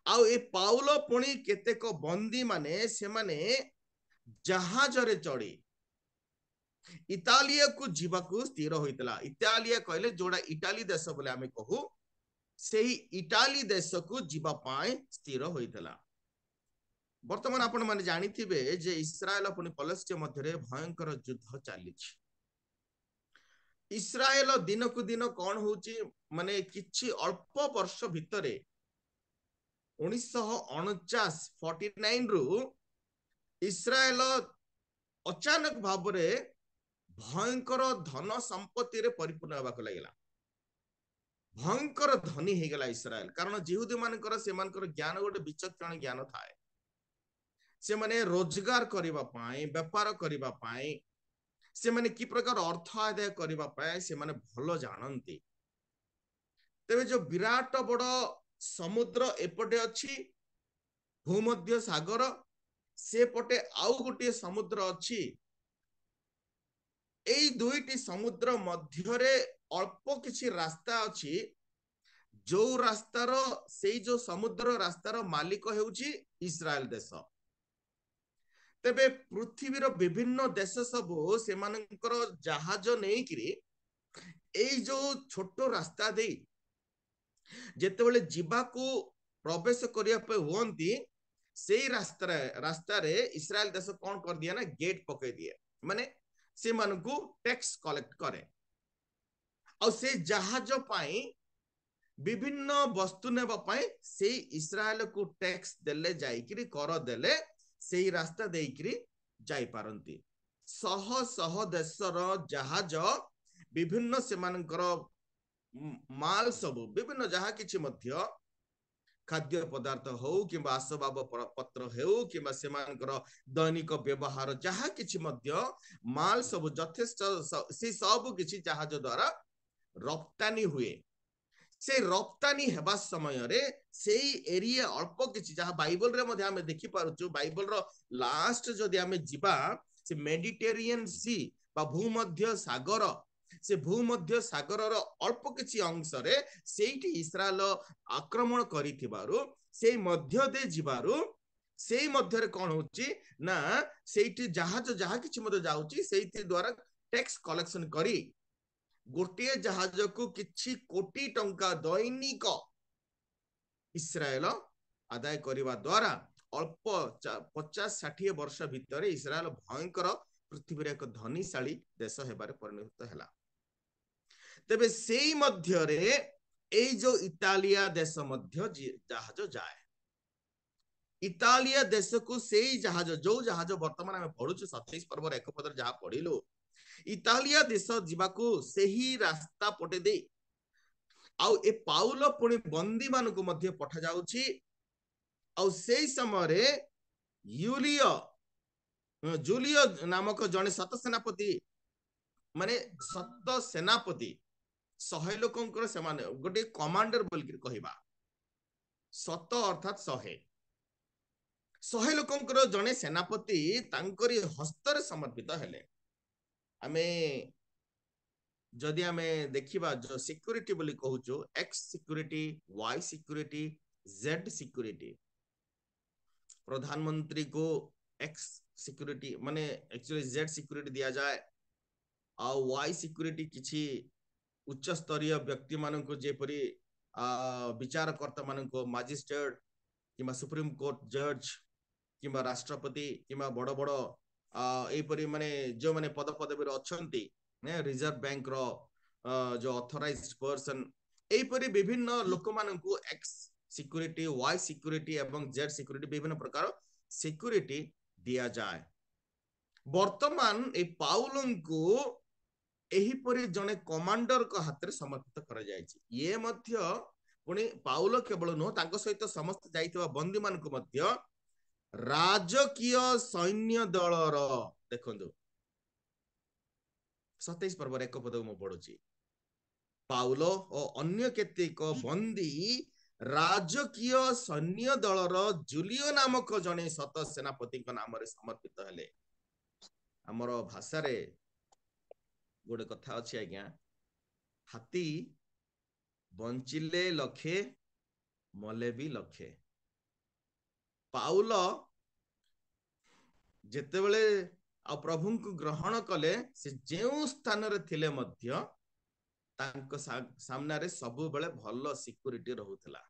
ଆଉ ଏ ପାଉଲ ପୁଣି କେତେକ ବନ୍ଦୀ ମାନେ ସେମାନେ ଜାହାଜରେ ଚଢି ଇଟାଲିଆକୁ ଯିବାକୁ ସ୍ଥିର ହୋଇଥିଲା। ଇଟାଲିଆ କହିଲେ ଯୋଉଟା ଇଟାଲୀ ଦେଶ ବୋଲି ଆମେ କହୁ, ସେହି ଇଟାଲୀ ଦେଶକୁ ଯିବା ପାଇଁ ସ୍ଥିର ହୋଇଥିଲା। ବର୍ତ୍ତମାନ ଆପଣ ମାନେ ଜାଣିଥିବେ ଯେ ଇସ୍ରାଏଲ ପୁଣି ପଲେଷ୍ଟିନ ମଧ୍ୟରେ ଭୟଙ୍କର ଯୁଦ୍ଧ ଚାଲିଛି। ଇସ୍ରାଏଲ ଦିନକୁ ଦିନ କଣ ହଉଛି, ମାନେ କିଛି ଅଳ୍ପ ବର୍ଷ ଭିତରେ 1949 ରୁ ଇସ୍ରାଏଲ ଅଚାନକ ଭାବରେ ଭୟଙ୍କର ଧନ ସମ୍ପତ୍ତିରେ ପରିପୂର୍ଣ୍ଣ ହେବାକୁ ଲାଗିଲା। ଭୟଙ୍କର ଧନୀ ହେଇଗଲା ଇସ୍ରାଏଲ। କାରଣ ଜିହୁଦୀ ମାନଙ୍କର ସେମାନଙ୍କର ଜ୍ଞାନ ଗୋଟେ ବିଚକ୍ଷଣ ଜ୍ଞାନ ଥାଏ। ସେମାନେ ରୋଜଗାର କରିବା ପାଇଁ, ବେପାର କରିବା ପାଇଁ, ସେମାନେ କି ପ୍ରକାର ଅର୍ଥ ଆଦାୟ କରିବା ପାଇଁ ସେମାନେ ଭଲ ଜାଣନ୍ତି। ତେବେ ଯୋଉ ବିରାଟ ବଡ समुद्र एपटे अच्छी भूमध्य सागर सेपटे आउ गोटे समुद्र अच्छी एई दुईटी समुद्र मध्यरे अल्प किछि रास्ता अच्छी जो रास्तार सेई जो समुद्र रास्तार मालिक हेउची इस्राएल देश तेबे पृथ्वीर विभिन्न देश सबु सेमानंकर जहाज नेइकिरी एई जो छोटो रास्ता दे जेतेबेले जीवाकू प्रवेश करिया पे हुअंती सेई रास्ता रे इस्राएल देश कोन कर दिया ना गेट पके दिए माने से मानकू टैक्स कलेक्ट करे और से जहाज पाई विभिन्न वस्तु नेबा पाई से इस्राएल को टैक्स देले जाइकिरी कर देले सेई रास्ता देइकिरी जाई पारंती सह सह देशर जहाज विभिन्न सेमानकर माल सब विभिन्न जहा किछि मध्य खाद्य पदार्थ हो किंबा आसबाब पत्र हो किंबा सेमानकर दैनिक व्यवहार जहा किछि मध्य माल सब यथेष्ट से सब किछि जहाज द्वारा रप्तानी हुए से रप्तानी हेबा समय रे सेई एरिया अल्प किछि जहा बाइबल रे मध्ये हमें देखि पारुछु बाइबल रो लास्ट जदि हमें जिबा से मेडिटेरियन सी बा भूमध्य सागर से भूमध्य सागर रो अल्प किछि अंश रे सेइठी इस्राएल आक्रमण करिथिबारु सेई मध्य दे जिबारु सेई मध्य रे कोन होची ना सेइठी जहाज जहा किछि मध्ये जाउची सेइठी द्वारा टैक्स कलेक्शन करी गोटे जहाज को किछि कोटी टंका दैनिक इस्राएल आदाय करिवा द्वारा अल्प 50-60 वर्ष भितर इस्राएल भयंकर पृथ्वी रे एक धनीशाली देश हेबारे परिणत हैला तेबे सेई मध्य रे एई जो इटालिया देश मध्य जहाज जाए इटालिया देश को सेई जहाज जो जहाज वर्तमान हमें पढुछु 27 पर्व 1 पदर जहा पढिलु इटालिया देश जीवाकू सेही रास्ता पटे दे आउ ए पाउल पुणी बंदी मान को मध्य पठा जाउची आउ सेई समय रे जूलियो नामक जने सत सेनापति माने सत सेनापति 100 लोकंकर सेमाने गोटे कमांडर बोल के कहिबा सत अर्थात 100 लोकंकर जने सेनापति तांकरी हस्तर समर्पित हेले हमें जदि हमें देखिबा जो सिक्योरिटी बोली कहूचो X security Y security Z security प्रधानमंत्री को एक्स सिक्योरिटी माने एक्चुअली जेड सिक्योरिटी दिया जाए आ वाई सिक्योरिटी किछि उच्च स्तरीय व्यक्ति मान को जेपरी विचारकर्ता मान को मजिस्ट्रेट किंबा सुप्रीम कोर्ट जज किंबा राष्ट्रपति किंबा बड़ बड़ एपरी माने जो माने पद पदवी रे अछंती रिजर्व बैंक रो जो ऑथराइज्ड पर्सन एपरी विभिन्न लोक मान को एक्स सिक्योरिटी वाई सिक्योरिटी एवं जेड सिक्योरिटी विभिन्न प्रकार सिक्योरिटी दिया जाए वर्तमान ए पाउलन को एही परी जने कमांडर को हाथ रे समर्पित करा जायछि ये मध्य पुणी पाउल केवल नो तांको सहित समस्त जाइतबा बंदी मान को मध्य राजकीय सैन्य दलर देखंदु 27 पर्व 1 पद मु पढुछि पाउल और अन्य केतेक बंदी राजकीय सैन्य दलर जूलियो नामक जने सत सेनापति नाम रे समर्पित हेले हमर भाषा रे गोटे कथा अच्छी आज्ञा हाथी बंचिले लखे मले भी लखे पाउल जेतेबेले आ प्रभु को ग्रहण कले से जेउ स्थान रे थिले मध्य तांको सामना रे सब बेले भलो सिक्योरिटी रहउतला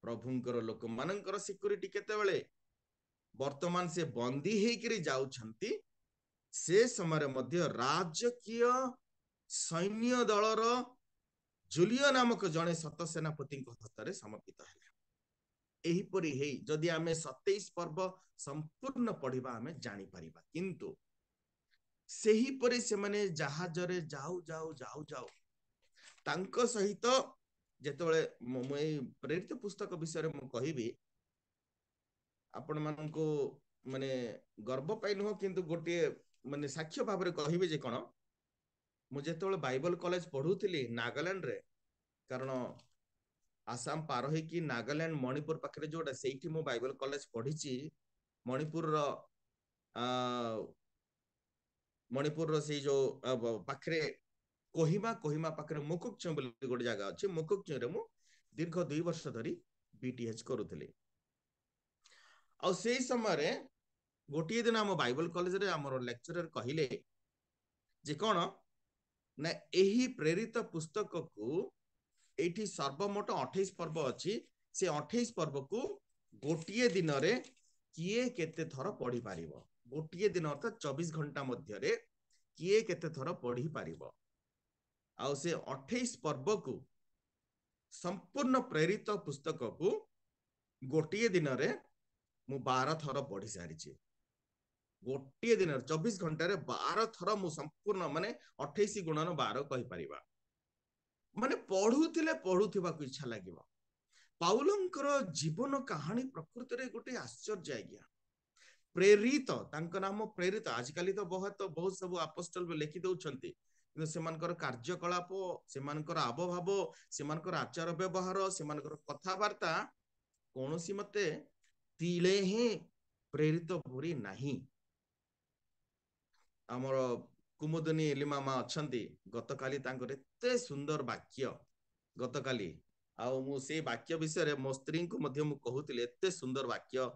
प्रभुंकर लोक मानकर सिक्योरिटी केतेबेले वर्तमान से बंदी हेकरी जाउछंती से समय मध्य राजकीय सैन्य दलर जूलियो नामक जने सत सेनापति हस्ତରେ समर्पित हेले एहीपरि हेई जदि आमे 27 पर्व संपूर्ण पढ़िबा आमे जानि परिबा किंतु सेही परि से माने जहाज रे जाऊ जाऊ जाऊ जाऊ तांको सहित जेतबेले म ए प्रेरित पुस्तक विषय रे म कहिबी आपण मानको माने गर्व पाइ न किंतु गोटे माने साक्ष्य भाव रे कहिबी जे कोन मु जेतबेले बाइबल कॉलेज पढुथिली नागालैंड रे कारण आसाम पार होइकी नागालैंड मणिपुर पाखरे जोटा सेठी मु बाइबल कॉलेज पढ़ी मणिपुर मणिपुर से जो पाखरे कोहिमा पाखरे मुकुकचुं बोली गोटे जगह अच्छे मुकुकचुं रे मु दीर्घ 2 वर्ष धरी बीटीएच करूथली आ से समय गोटे दिन आम बाइबल कॉलेज रे हमर लेक्चरर कहिले जे कोन ना एही प्रेरित पुस्तक को एठी सर्वमोट 28 पर्व अछि से 28 पर्व को गोटे दिन रे किए केते थर पढ़ी पारिबो गोटे दिन अर्थात 24 घंटा मध्य रे किए केते थर पढ़ी पारिबो आ से 28 पर्व को संपूर्ण प्रेरित पुस्तक को गोटे दिन रे मु 12 थर पढ़ी सारी छी गोटे दिन 24 घंटा रे 12 थर मु संपूर्ण माने 28 गुणन 12 कहि परिबा माने पढ़ुथिबा को इच्छा लागिबा पाउलंकर जीवन कहानी प्रकृति रे गोटे आश्चर्य आज्ञा प्रेरित तांका नाम प्रेरित आजकल तो बहुत सब अपोस्टल भी लिखि दउछंती किंतु सेमानकर कार्यकलाप सेमानकर आबभाव सेमानकर आचार व्यवहार सेमानकर कथावार्ता कोनोसी मते तिले ही प्रेरित भरी नाही हमर कुमुदनी लिमामा अछंती गतकाली तांकर एते सुंदर वाक्य गतकाली आउ मु से वाक्य विषय रे मो स्त्री को मध्य मु कहूतिले एते सुंदर वाक्य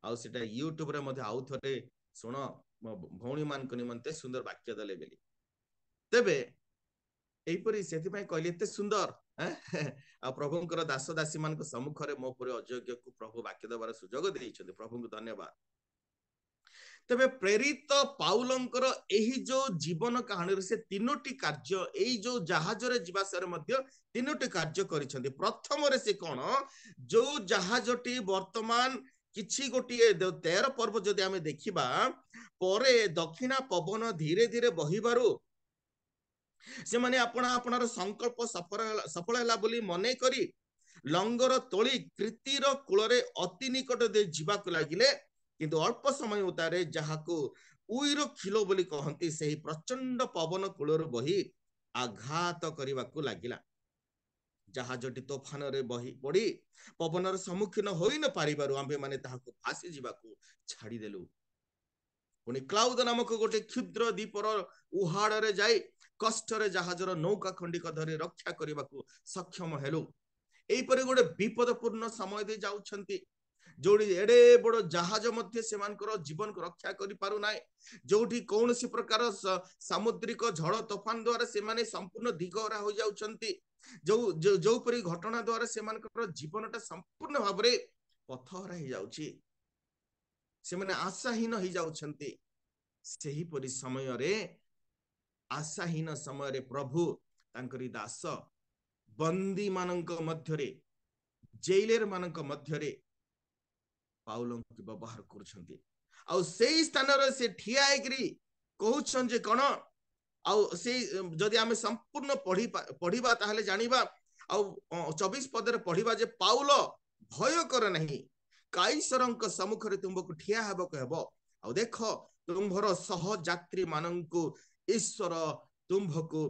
आउ सेटा यूट्यूब रे मध्य आउ थरे सुनो भौणी मान को निमंते सुंदर वाक्य दले बेली तेबे एपरी सेति पय कहले एते सुंदर आ प्रभुंकर दास दासी मान को सम्मुख रे मो पुरे अयोग्य को प्रभु वाक्य दबार सुजोग देइछथि प्रभु को धन्यवाद तबे प्रेरित पाउलंकर एही जो जीवन कहानी से तीनोटी कार्य एही जो जहाज रे जीवा सर मध्य तीनोटी कार्य करिसथि प्रथम रे से कोन जो जहाजटी वर्तमान किछि गोटी 13 पर्व जदि आमे देखिबा परे दक्षिणा पवन धीरे धीरे बहिबारु से माने आपणार संकल्प सफल हैला बोली मने करी लंगर तोली कृतिर कूलरे अति निकट दे जीवा को लागिले किंतु अल्प समय उतारे जहाको उइरो खिलो बोली कहंती सेही प्रचंड पवन कूलर बही आघात करबा को लागिला जहाजटी तोफान रे बही पड़ी पवनर सम्मुखीन होई न पारिबारु आंबे माने ताहाको फासी जीवाको छाड़ी देलु पुनी क्लाउड नामक गोटे क्षुद्र द्वीपर उहाड़ रे जाई कष्ट रे जहाजर नौका खंडिक धरी रक्षा करबाको सक्षम हेलु एई परे गोटे विपदपूर्ण समय दे जाउछंती जोड़ी एडे बड़ जहाज मध्य सेमानकर जीवन को रक्षा करि पारु नाय जोठी कौनसी प्रकार सामुद्रिक झड़ तूफान द्वारा से माने संपूर्ण दिगहरा हो जाउछंती जो परि घटना द्वारा सेमानकर जीवनटा संपूर्ण भाबरे पथहरा हो जाउची से माने आशाहीन हो जाउछंती सेही परि समय रे आशाहीन समय रे प्रभु तांकरी दास बंदी मानक मध्य रे जेलर मानक मध्य रे पाउलं के व्यवहार करूछंती आ सेही स्थान रे से ठिया हेकरी कहउछन जे कोन आ से जदि आमे संपूर्ण पढ़िबा ताहले जानिबा आ 24 पद रे पढ़िबा जे पाउल भय कर नहीं काइसरंक सम्मुख रे तुमको ठिया हेबो कहबो आ देखो तुम्भर सहयात्री माननकु ईश्वर तुम्भको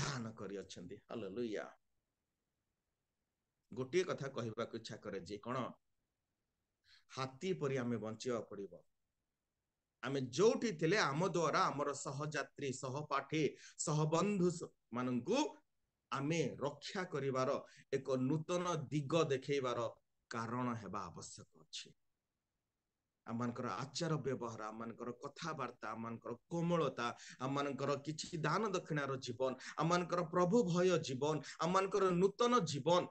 दान करि अछंती हालेलुया गोटे कथा कहबा को इच्छा करे जे कोन हाथी परि आमे बंचिया पड़िबो आमे जोठी थिले आम द्वारा हमर सहयात्री सहपाठी सहबंधु माननकु आमे रक्षा करिवार एक नूतन दिग देखैबार कारण हेबा आवश्यक अछि आमनकर आचार व्यवहार आमनकर कथावार्ता आमनकर कोमलता आमनकर किछि दान दक्षिणार जीवन आमनकर प्रभु भय जीवन आमनकर नूतन जीवन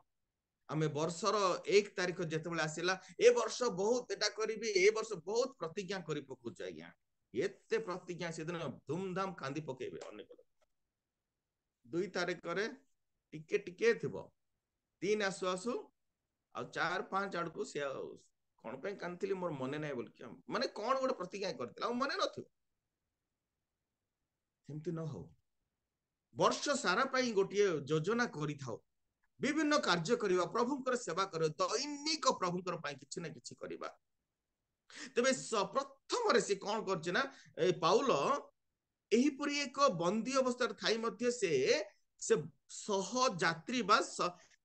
आमे वर्षर 1 तारिख जेतेबेले आसिला ए वर्ष बहुत एटा करिबी ए वर्ष बहुत प्रतिज्ञा करि पकुछ आज्ञा एते प्रतिज्ञा से दिन धूमधाम कांदी पकेबे अनेक 2 तारिख रे टिके टिके थिबो 3 आसु आ 4 5 आडको से कोन पे कांतिली मोर मने नै बोल के माने कोन गोटे प्रतिज्ञा करतिला मने नथि सेमति न हो वर्ष सारा पई गोटिए योजना करि थाओ विभिन्न कार्य करिवा प्रभुंकर सेवा कर दैनिक प्रभुंकर पई किछि न किछि करिवा तबे प्रथम रे से कोन करछ ना ए पाउल एही परि एक बंदी अवस्था थाई मध्ये से सह यात्री बा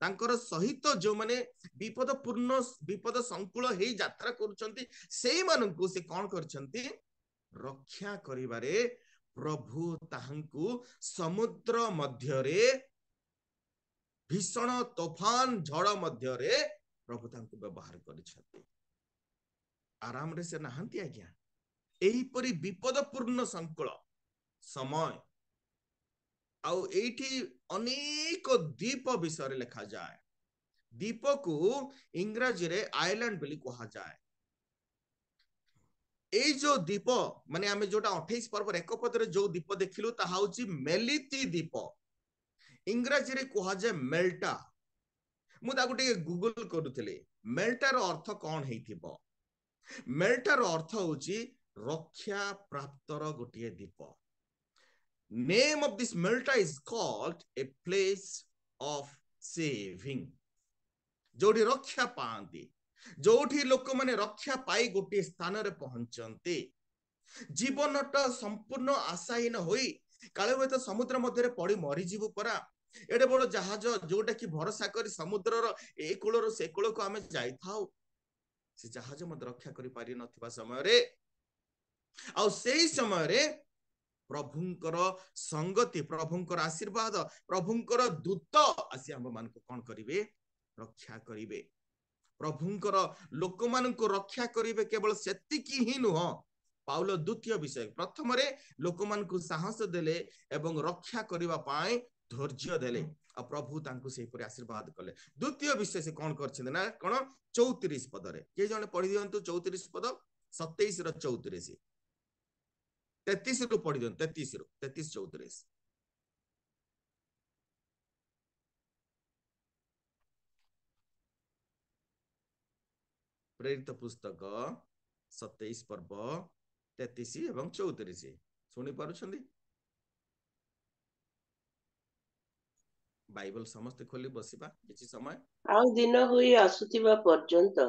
तांकर सहित जो माने विपद संकुल हे यात्रा करूछंती सेई माननकु से कोन करछंती रक्षा करिबारे प्रभु ताहांकु समुद्र मध्यरे भीषण तोफान झड़ मध्यरे प्रभु तांकु व्यवहार करिछंती आराम रे से नहांती आज्ञा एही परी विपदपूर्ण संकुल समय आउ एठी अनेक द्वीप विषय लिखा जाए द्वीप को इंग्रजी रे आइलैंड बोली कहा जाए ए जो द्वीप माने आमे जोटा 28 पर्व एक पदरे जो द्वीप देखिलु ताहा होची मेलिती द्वीप इंग्रजी रे कहा जाए मेल्टा मु ताकु टिके गूगल करूथिले मेल्टार अर्थ कोन हेइथिबो मेल्टार अर्थ होची रक्षा प्राप्तर गोटिए द्वीप name of this Malta is called a place of saving जोड़ी रक्षा पांती जोठी लोक माने रक्षा पाई गोटे स्थान रे पहुंचंती जीवनटा संपूर्ण आशाहीन होई काले हुए तो समुद्र मध्य पड़ी मरी जीवु परा एडे बड़ जहाज जोटा कि भरोसा करी समुद्रर ए कूलर से कूल को आमे जाई थाउ से जहाज मध्य रक्षा करि पारि नथिबा समय रे आ सेही समय रे प्रभुंकर संगति प्रभुंकर आशीर्वाद प्रभुंकर दूत आसी हम मान को कौन करिवे रक्षा करिवे प्रभुंकर लोक मान को रक्षा करिवे केवल सेतिकी ही नुह पाउल द्वितीय विषय प्रथम रे लोक मान को साहस देले एवं रक्षा करिवा पाए धैर्य देले आ प्रभु तांको सेही परि आशीर्वाद कले द्वितीय विषय से कौन करछन ना कोन 34 पद रे के जने पढि दियंतु 34 पद 27 रो 34 33 रो पढ़ी दियन 33 रो 33 34 प्रेरित पुस्तक 27 पर्व 33 एवं 34 सुनी पारुछंदी बाइबल समस्त खोली बसिबा किछि समय आउ दिन होई आसुतिबा पर्यंत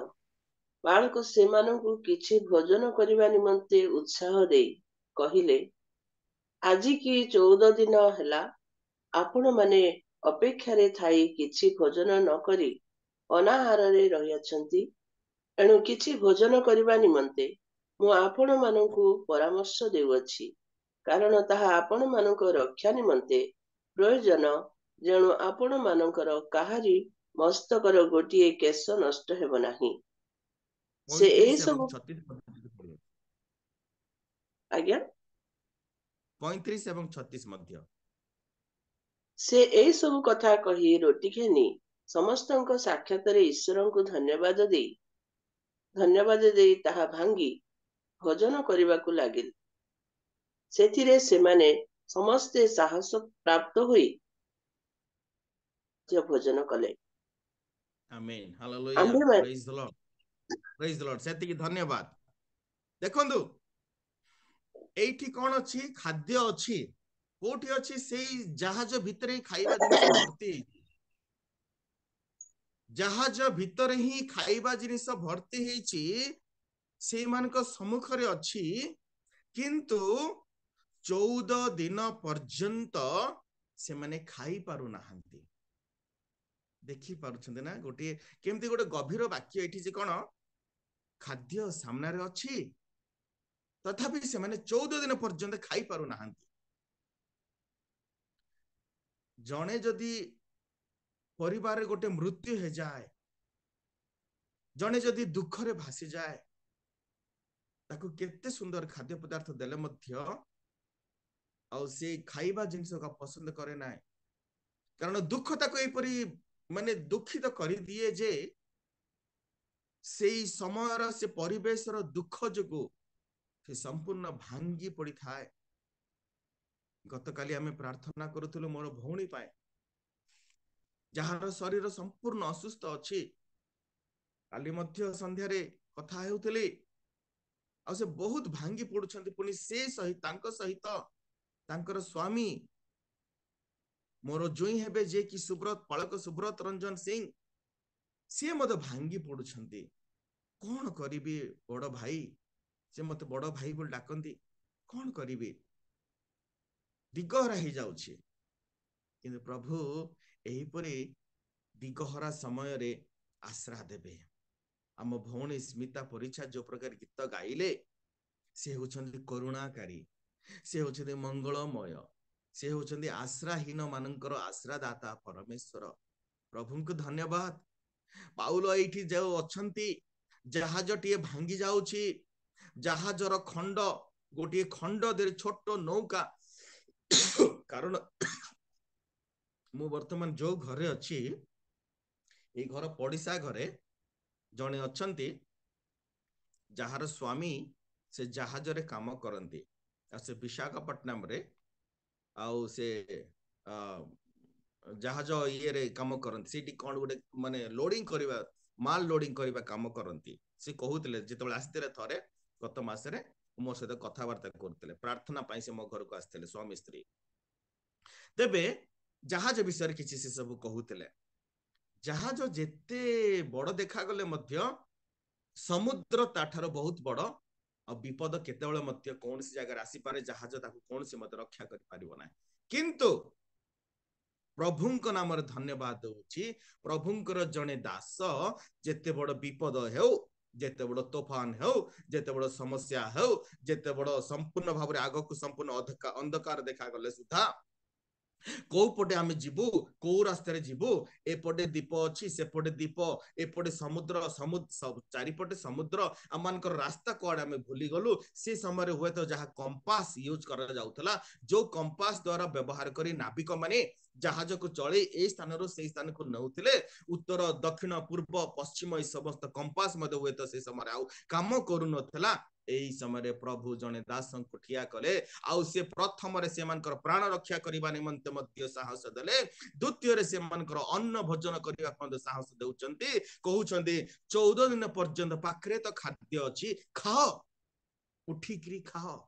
बालक सेमानंकु किछि भोजन करिबा निमंते उत्साह देई कहिले आजि की 14 दिन हैला आपण माने अपेक्षा रे थाई किछि भोजन न करी अनाहार रे रहि अछंती एणु किछि भोजन करिबा निमंते मु आपण मानंकु परामर्श देउअछि कारण ताहा आपण मानंक रक्षा निमंते प्रयोजन जेणु आपण मानंकर काहारी मस्तकर गोटिए केश नष्ट हेब नाही से ए सब 36 आज्ञा 35 एवं 36 मध्य से ए सब कथा कही रोटी खेनी समस्तଙ୍କ साक्षातरे ईश्वरଙ୍କୁ धन्यवाद देई ताहा भांगी भोजन करबाकू लागिल सेथिरे सेमाने समस्ते साहस प्राप्त होई जे भोजन कले amen hallelujah praise the Lord सेति की धन्यवाद देखंदु एठी कोन अछि खाद्य अछि कोठी अछि सेई जहाज भितरे खाइबा जिनिस भर्ती जहाज भितरे ही खाइबा जिनिस भर्ती हेछि सेई मानक सम्मुख रे अछि किंतु 14 दिन पर्यंत से माने खाई पारु नाहंती देखि पारुछंते ना गोटे केमती गोटे गभीर वाक्य एठी जे कोन खाद्य सामना रे अछि तथापि से माने 14 दिन पर्यंत खाई पारु नाहंती जणे जदि परिवार रे गोटे मृत्यु हे जाए जणे जदि दुख रे भासी जाए ताको केते सुंदर खाद्य पदार्थ देले मध्य आ से खाइबा जिंस का पसंद करे ना कारण दुख ताको एपरी माने दुखित करि दिए जे सेई समयर से परिवेश रो दुख जगो से संपूर्ण भांगी पड़ी थाए गतकाली हमें प्रार्थना करूथलो मोर भौणी पाए जहार शरीर संपूर्ण असुस्थ अछि काली मध्य संध्या रे कथा हेउथली आ से बहुत भांगी पडुछंती पुनी से सहित तांको सहित तांकर स्वामी मोर जोई हेबे जे कि सुब्रत पालक सुब्रत रंजन सिंह से मत भांगी पडुछंती कोन करिबे बड़ भाई से मत बड़ भाई बोल डाकंती कोन करिबे दिगहरा ही जाउछि किंतु प्रभु एही परे दिगहरा समय रे आश्रा देबे। आम भौणी स्मिता परिछा जो प्रकार गीत गाइले से होचंदी करुणाकारी, से होचंदी मंगलमय, से होचंदी आश्राहीन मानकर आश्रादाता परमेश्वर। प्रभु को धन्यवाद। पाउल एठी जो अछंती जहाजटीए भांगी जाउछि, जहाजर खंड गोटे खंड दे छोट नौका कारण मु वर्तमान जो घरे अच्छी ए घर पड़िसा घरे जने अछंती जहार स्वामी से जहाज रे काम करंती आ से विशाखापट्टनम रे आउ से जहाज ये रे काम करंती सेठी कोन गोटे माने लोडिंग करबा माल लोडिंग करबा काम करंती। से कहूतले जेतबे आस्तेरे थरे गत मासरे मो सहित कथावार्ता करतले, प्रार्थना पाई से मो घर को आस्तेले स्वामी स्त्री। तेबे जहाज विषय किसी से सब कहूतले, जहाज जेते बड़ देखा गले मध्य समुद्र ताठार बहुत बड़ और विपद केतेबेले मध्य कौन सी जगह आसी पारे, जहाज ताको कौन सी मध्य रक्षा करि पारिबो ना। किंतु प्रभुंक नाम रे धन्यवाद होची, प्रभुंकर जने दास जेते बड़ विपद हेउ, जेते बड़ तूफान हेउ, जेते बड़ समस्या हेउ, जेते बड़ संपूर्ण भाव रे आगो को संपूर्ण अंधकार देखा गले सुधा को पटे आमे जीवु, को रास्ते जीवु, एपटे दीप अच्छी सेपटे दीप, एपटे समुद्र समुद्र चारिपटे समुद्र आमनकर रास्ता कोआडे आमे भूली गलु। से समय हुए तो जहाँ कंपास यूज करा जाउतला, जो कंपास द्वारा व्यवहार करी नाविक माने जहाज को चले ए स्थान रो से स्थान को नउतिले, उत्तर दक्षिण पूर्व पश्चिम ए समस्त कंपास मध्य हुए तो से समय आउ काम करू नथला। एई समय प्रभु जने दासन को ठिया कले, आउ से प्रथम रे से मानकर प्राण रक्षा करिबा निमंते मध्य साहस देले, द्वितीय रे से मानकर अन्न भोजन करिबा मध्य साहस देउचंती। कहउचंती 14 दिन पर्यंत पाखरे तो खाद्य अछि, खाओ उठिकरी खाओ।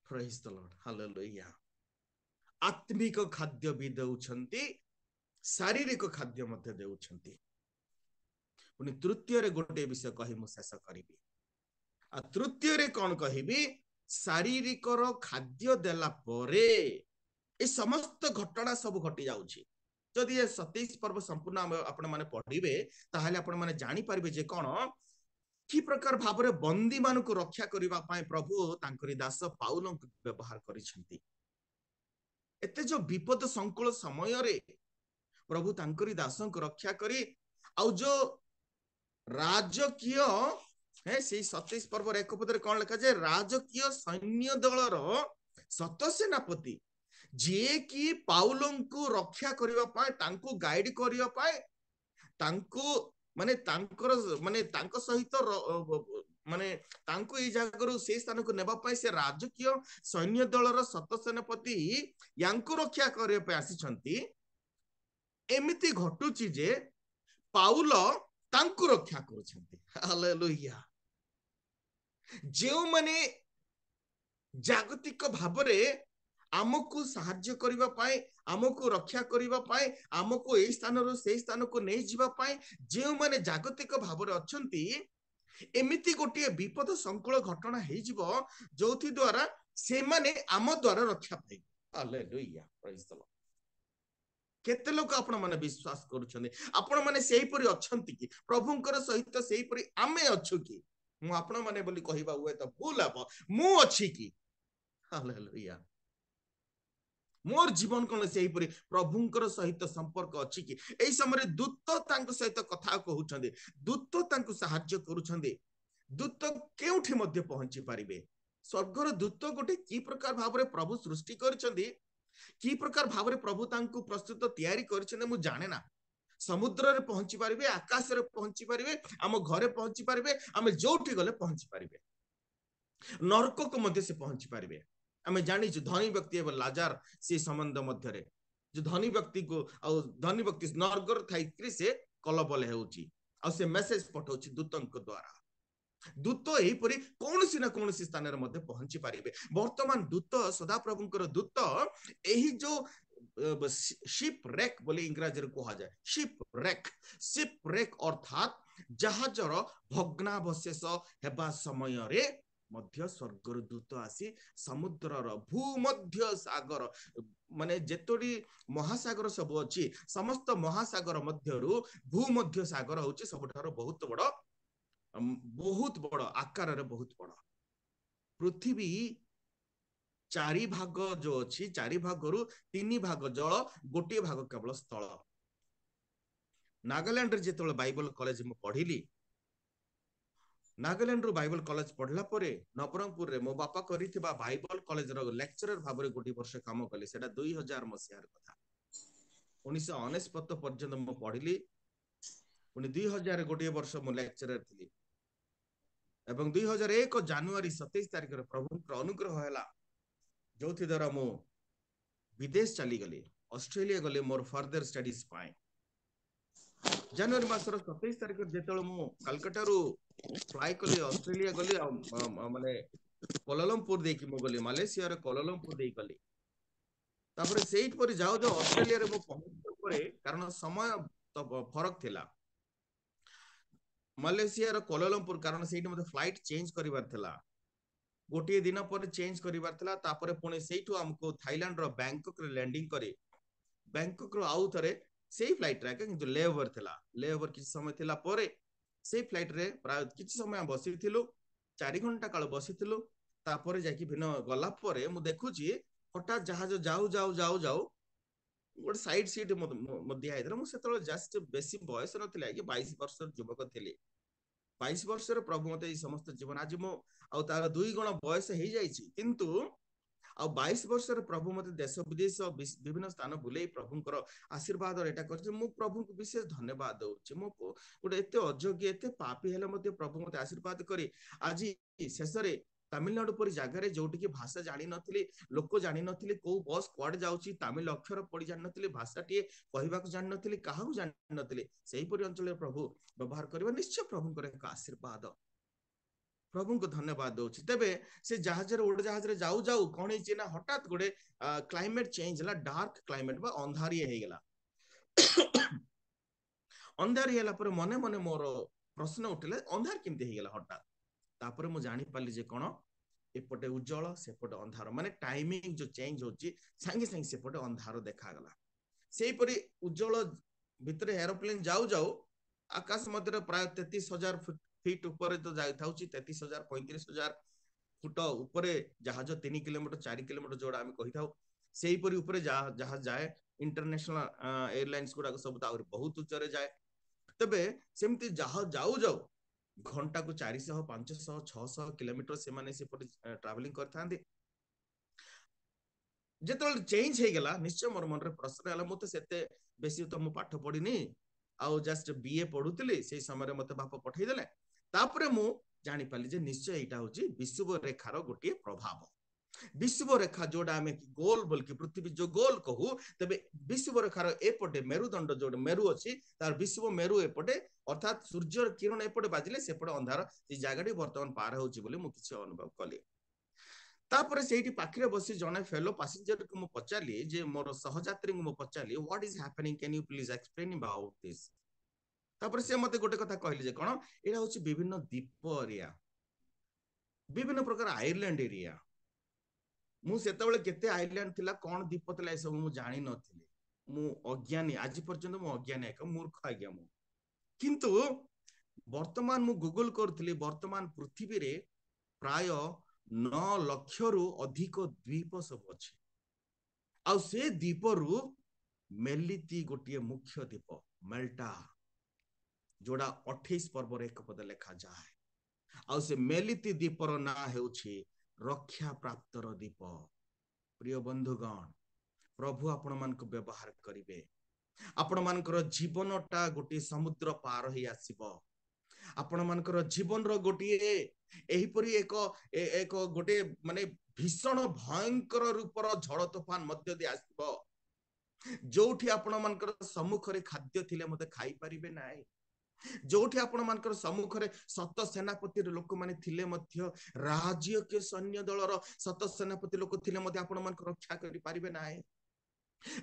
Praise the Lord, hallelujah. आत्मिक खाद्य भी देउछंती, शारीरिक खाद्य मध्य देउछंती। पुनी तृतीय रे गोटे विषय कहि मु शेष करिबी। आ तृतीय रे कोन कहिबी, शारीरिक रो खाद्य देला परे ए समस्त घटना सब घटी जाउछि। जदि ये 27 पर्व संपूर्ण आपण माने पढिबे ताहाले आपण माने जानि पारिबे जे कोन की प्रकार भाबरे बंदी मान को रक्षा करिबा पाए प्रभु तांकरी दास पाउल व्यवहार करिसेंती। एते जो विपद संकुल समय रे प्रभु तांकरी दासों को रक्षा करी, आउ जो राजकीय है से 27 पर्व एक पदरे कौन लिखा जाए, राजकीय सैन्य दलर सतसेनापति जे कि पाउलों को रक्षा करिबा पाए, तांको गाइड करिबा पाए, तांको माने तांकर माने तांको सहित माने तांको ए जागरु से स्थान को नेबा पाए से राजकीय सैन्य दलर सतसेनापति यांको रक्षा करिबा पाए आसीछंती। एमिति घटुची जे पाउल तांको रक्षा करुछंती। हालेलुया। जो माने जागतिक भाबरे आमको साहाଯ୍य करिबा पाए, आमको रक्षा करिबा पाए, आमको ए स्थान रो से स्थान को नै जिबा पाए जे माने जागतिक भाबरे अछंती, एमिति गोटे विपद संकुल घटना हे जिवो जोथि द्वारा से माने आम द्वारा रक्षा पाइबे। Hallelujah, praise the lord. केते लोक आपण माने विश्वास करूछन्ते आपण माने सेही परि अछंती कि प्रभुंकर सहित सेही परि आमे अछु कि मु आपण माने बोली कहिबा हुए त भूल अब मु अछि कि। हालेलुया। मोर जीवन कोन सेही परि प्रभुंकर सहित संपर्क अछि कि। एई समय दूत तांको सहित कथा कहउछन्ते, दूत तांको सहाय्य करूछन्ते, दूत केउठी मध्ये पहुंची पारिबे। स्वर्गर दूत गोटे की प्रकार भाबरे प्रभु सृष्टि करछन्ते, की प्रकार भाव प्रभु तांको प्रस्तुत तैयारी करछन्ते मु जाने ना। समुद्र रे पहुंची पारिबे, आकाश रे पहुंची पारिबे, आम घरे पहुंची पारिबे, आमे जोठी गले पहुंची पारिबे, नरक को मध्य से पहुंची पारिबे। आमे जानि छु धनी व्यक्ति एवं लाजार से संबंध मध्य रे जो धनी व्यक्ति को आ धनी व्यक्ति नरक थाइकरी से कलबल हेउची आ से मेसेज पठाउची दूतंक द्वारा। दूत एहीपरि कौनसी ना कौनसी स्थान रे मध्य पहुंची पारिबे। वर्तमान दूत सदा प्रभुंकर दूत एही जो शिप रेक बोले इंग्रजी रे कहा जाए, शिप रेक अर्थात जहाजर भग्नावशेष हेबा समय रे मध्य स्वर्गर दूत आसी समुद्रर भूमध्य सागर माने जेतोडी महासागर सब अछि समस्त महासागर मध्यरु भूमध्य सागर होछि सबठारो बहुत बड़ आकार रे बहुत बड़ पृथ्वी चारि भाग जो अछि चारि भागरु 3 भाग जल गोटे भाग केवल स्थल नागालैंड रे जेतोले बाइबल कॉलेज मु पढिली नागालैंड रो बाइबल कॉलेज पढ़ला परे नवरंगपुर रे मो बापा करिथिबा बाइबल कॉलेज रो लेक्चरर भाबरे गोटी वर्ष काम कले सेटा 2000 मसिहार कथा 1999 पर्यंत मु पढ़िली पुनी 2000 गोटी वर्ष मु लेक्चरर थिली एवं 2001 जनवरी 27 तारिख रे प्रभु अनुग्रह हैला जोथि द्वारा मु विदेश चली गली ऑस्ट्रेलिया गले मोर फर्दर स्टडीज पाए जनवरी मासर 27 तारिख जेतल मु कलकत्ता रो फ्लाइ कले ऑस्ट्रेलिया गली माने कोलालमपुर देकी मु गली मालयेशिया रे कोलालमपुर देई गली तापरे सेही पर जाओ जो ऑस्ट्रेलिया रे मु पहुंच परे कारण समय तो फरक थिला मालयेशिया रे कोलालमपुर कारण सेही मते फ्लाइट चेंज करिवार थिला गोटे दिन पर चेंज करिवार थिला तापरे पुणे सेहीठु हमको थाईलैंड रो बैंकॉक रे लैंडिंग करे बैंकॉक रो आउ थरे सेही फ्लाइट रे किंतु लेओवर थिला लेओवर किछ समय थिला परे सेही फ्लाइट रे प्राय किछ समय बसी थिलु 4 घंटा काल बसी थिलु तापरे जाकी भिन्न गला परे मु देखुची हठात जहाज जाऊ जाऊ जाऊ जाऊ गोटे साइड सीट मध्य आइथरा मु सेतले जस्ट बेसी बयस नथिला कि 22 वर्षर युवक थिली 22 वर्षर प्रभु मते समस्त जीवन आज मो आ तार 2 गुण बयस हे जाईची किंतु आ 22 वर्षर प्रभु मते देश विदेश विभिन्न स्थान बुले प्रभुंकर आशीर्वाद एटा करछि मु प्रभु को विशेष धन्यवाद दउछि मु गोटे एते अयोग्य एते पापी हेले मते प्रभु मते आशीर्वाद करी आज शेषरे तमिलनाडु पर जगह रे जोटी की भाषा जानि नथिली लोक जानि नथिली को बस क्वाड जाउची तमिल अक्षर पढि जानि नथिली भाषा टिए कहिबा को जानि नथिली काहू जानि नथिली सेही परि अंचल प्रभु व्यवहार करबा निश्चय प्रभु करे एक आशीर्वाद प्रभु को धन्यवाद दउछि तबे से जहाज रे उड़ जहाज रे जाऊ जाऊ कोन छि ना हठात गोटे क्लाइमेट चेंज ला डार्क क्लाइमेट बा अंधारी हे गेला अंधारी हेला पर मने मने मोर प्रश्न उठले अंधार केमते हे गेला हठात तापरे मु जानि पाली जे कोन एपटे उज्जवल सेपटे अंधार माने टाइमिंग जो चेंज होची संगे संगे सेपटे अंधार देखा गला सेही परि उज्जवल भितरे एरोप्लेन जाऊ जाऊ आकाश मध्य प्राय 33,000 फीट ऊपर तो जाई थाउची 33,000 35,000 फुट ऊपर जहाज 3 किलोमीटर 4 किलोमीटर जोड़ा हम कहि थाउ सेही परि ऊपर जहाज जाए इंटरनेशनल एयरलाइंस गुडा सब ताउर बहुत उच्च रे जाए तबे सेमती जहाज जाऊ जाऊ घंटा को 400 500 600 किलोमीटर से माने से ट्रैवलिंग करथांदे जेतल चेंज हे गेला निश्चय मोर मन रे प्रश्न आला मते सेते बेसी तो मु पाठ पढिनी आउ जस्ट बीए पढुतली से समय मते बाप पठै देले तापरे मु जानि पाली जे निश्चय एटा होची विश्व रेखार गोटे प्रभाव विश्व रेखा जोड़ा आमे गोल बोल कि पृथ्वी जो गोल कहू तबे विश्व रेखार एपटे मेरुदंड जोड़ मेरु अछि तार विश्व मेरु एपटे अर्थात सूर्य किरण एपटे बाजिले सेपटे अंधार ए जागाटी वर्तमान पार होची बोली मु किछि अनुभव कली तापर सेठी पाखरे बसी जने फेलो पैसेंजर को मु पचारली जे मोर सहयात्री को मु पचारली what is happening can you please explain about this तापर से मते गोटे कथा कहली जे कोन एटा होची विभिन्न द्वीप एरिया विभिन्न प्रकार आयरलैंड एरिया मु सेतबेले केते आइलैंड थिला कोन द्वीप थिला सब मु जानि नथिले मु अज्ञानी आज पर्यंत मु अज्ञानी एक मूर्ख आज्ञा मु किंतु वर्तमान मु गूगल करथली वर्तमान पृथ्वी रे प्राय 9 लाख रु अधिक द्वीप सब अछि आ से द्वीप रु मेलिती गोटे मुख्य द्वीप मेल्टा जोड़ा 28 पर्व एक पद लेखा जाए आ से मेलिती द्वीपर ना हेउछि रक्षा प्राप्तर दीप प्रिय बंधुगण प्रभु आपण मान को व्यवहार करिवे आपण मानकर जीवनटा गोटे समुद्र पार होई आसीबो आपण मानकर जीवन रो गोटे एही परी एक गोटे माने भीषण भयंकर रूपर झड़ तूफान मध्य दे आसीबो जोठी आपण मानकर सम्मुख रे खाद्य थिले मते खाई परिबे नाय जोठी आपण मानकर सम्मुख रे सत सेनापति लोक माने थिले मध्य राज्य के सैन्य दलर सत सेनापति लोक थिले मध्य आपण मानकर रक्षा करि परिबे नाय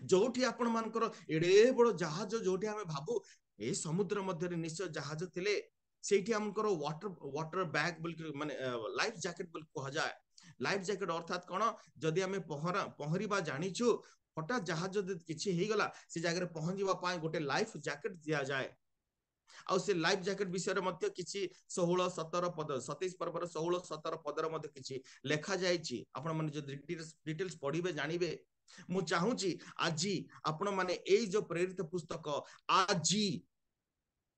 जोठी आपण मानकर एडे बड़ जहाज जोठी हमें भाबू ए समुद्र मध्य रे निश्चय जहाज थिले ସେଇଠି ଆମଙ୍କର ୱାଟର ବ୍ୟାଗ ବୋଲି ମାନେ ଲାଇଫ ଜ୍ୟାକେଟ ବୋଲି କୁହାଯାଏ। ଲାଇଫ ଜ୍ୟାକେଟ ଅର୍ଥାତ୍ କଣ, ଯଦି ଆମେ ପହଁରିବା ଜାଣିଛୁ, ହଠାତ୍ ଯାହା ଯଦି କିଛି ହେଇଗଲା ସେ ଜାଗାରେ ପହଞ୍ଚିବା ପାଇଁ ଗୋଟେ ଲାଇଫ ଜ୍ୟାକେଟ ଦିଆଯାଏ। ଆଉ ସେ ଲାଇଫ ଜ୍ୟାକେଟ ବିଷୟରେ ମଧ୍ୟ କିଛି 16-17 ପଦ 27 ପର୍ବର 16-17 ପଦର ମଧ୍ୟ କିଛି ଲେଖା ଯାଇଛି। ଆପଣ ମାନେ ଯଦି ଡିଟେଲ୍ସ ପଢିବେ ଜାଣିବେ। ମୁଁ ଚାହୁଁଛି ଆଜି ଆପଣ ମାନେ ଏଇ ଯୋଉ ପ୍ରେରିତ ପୁସ୍ତକ ଆଜି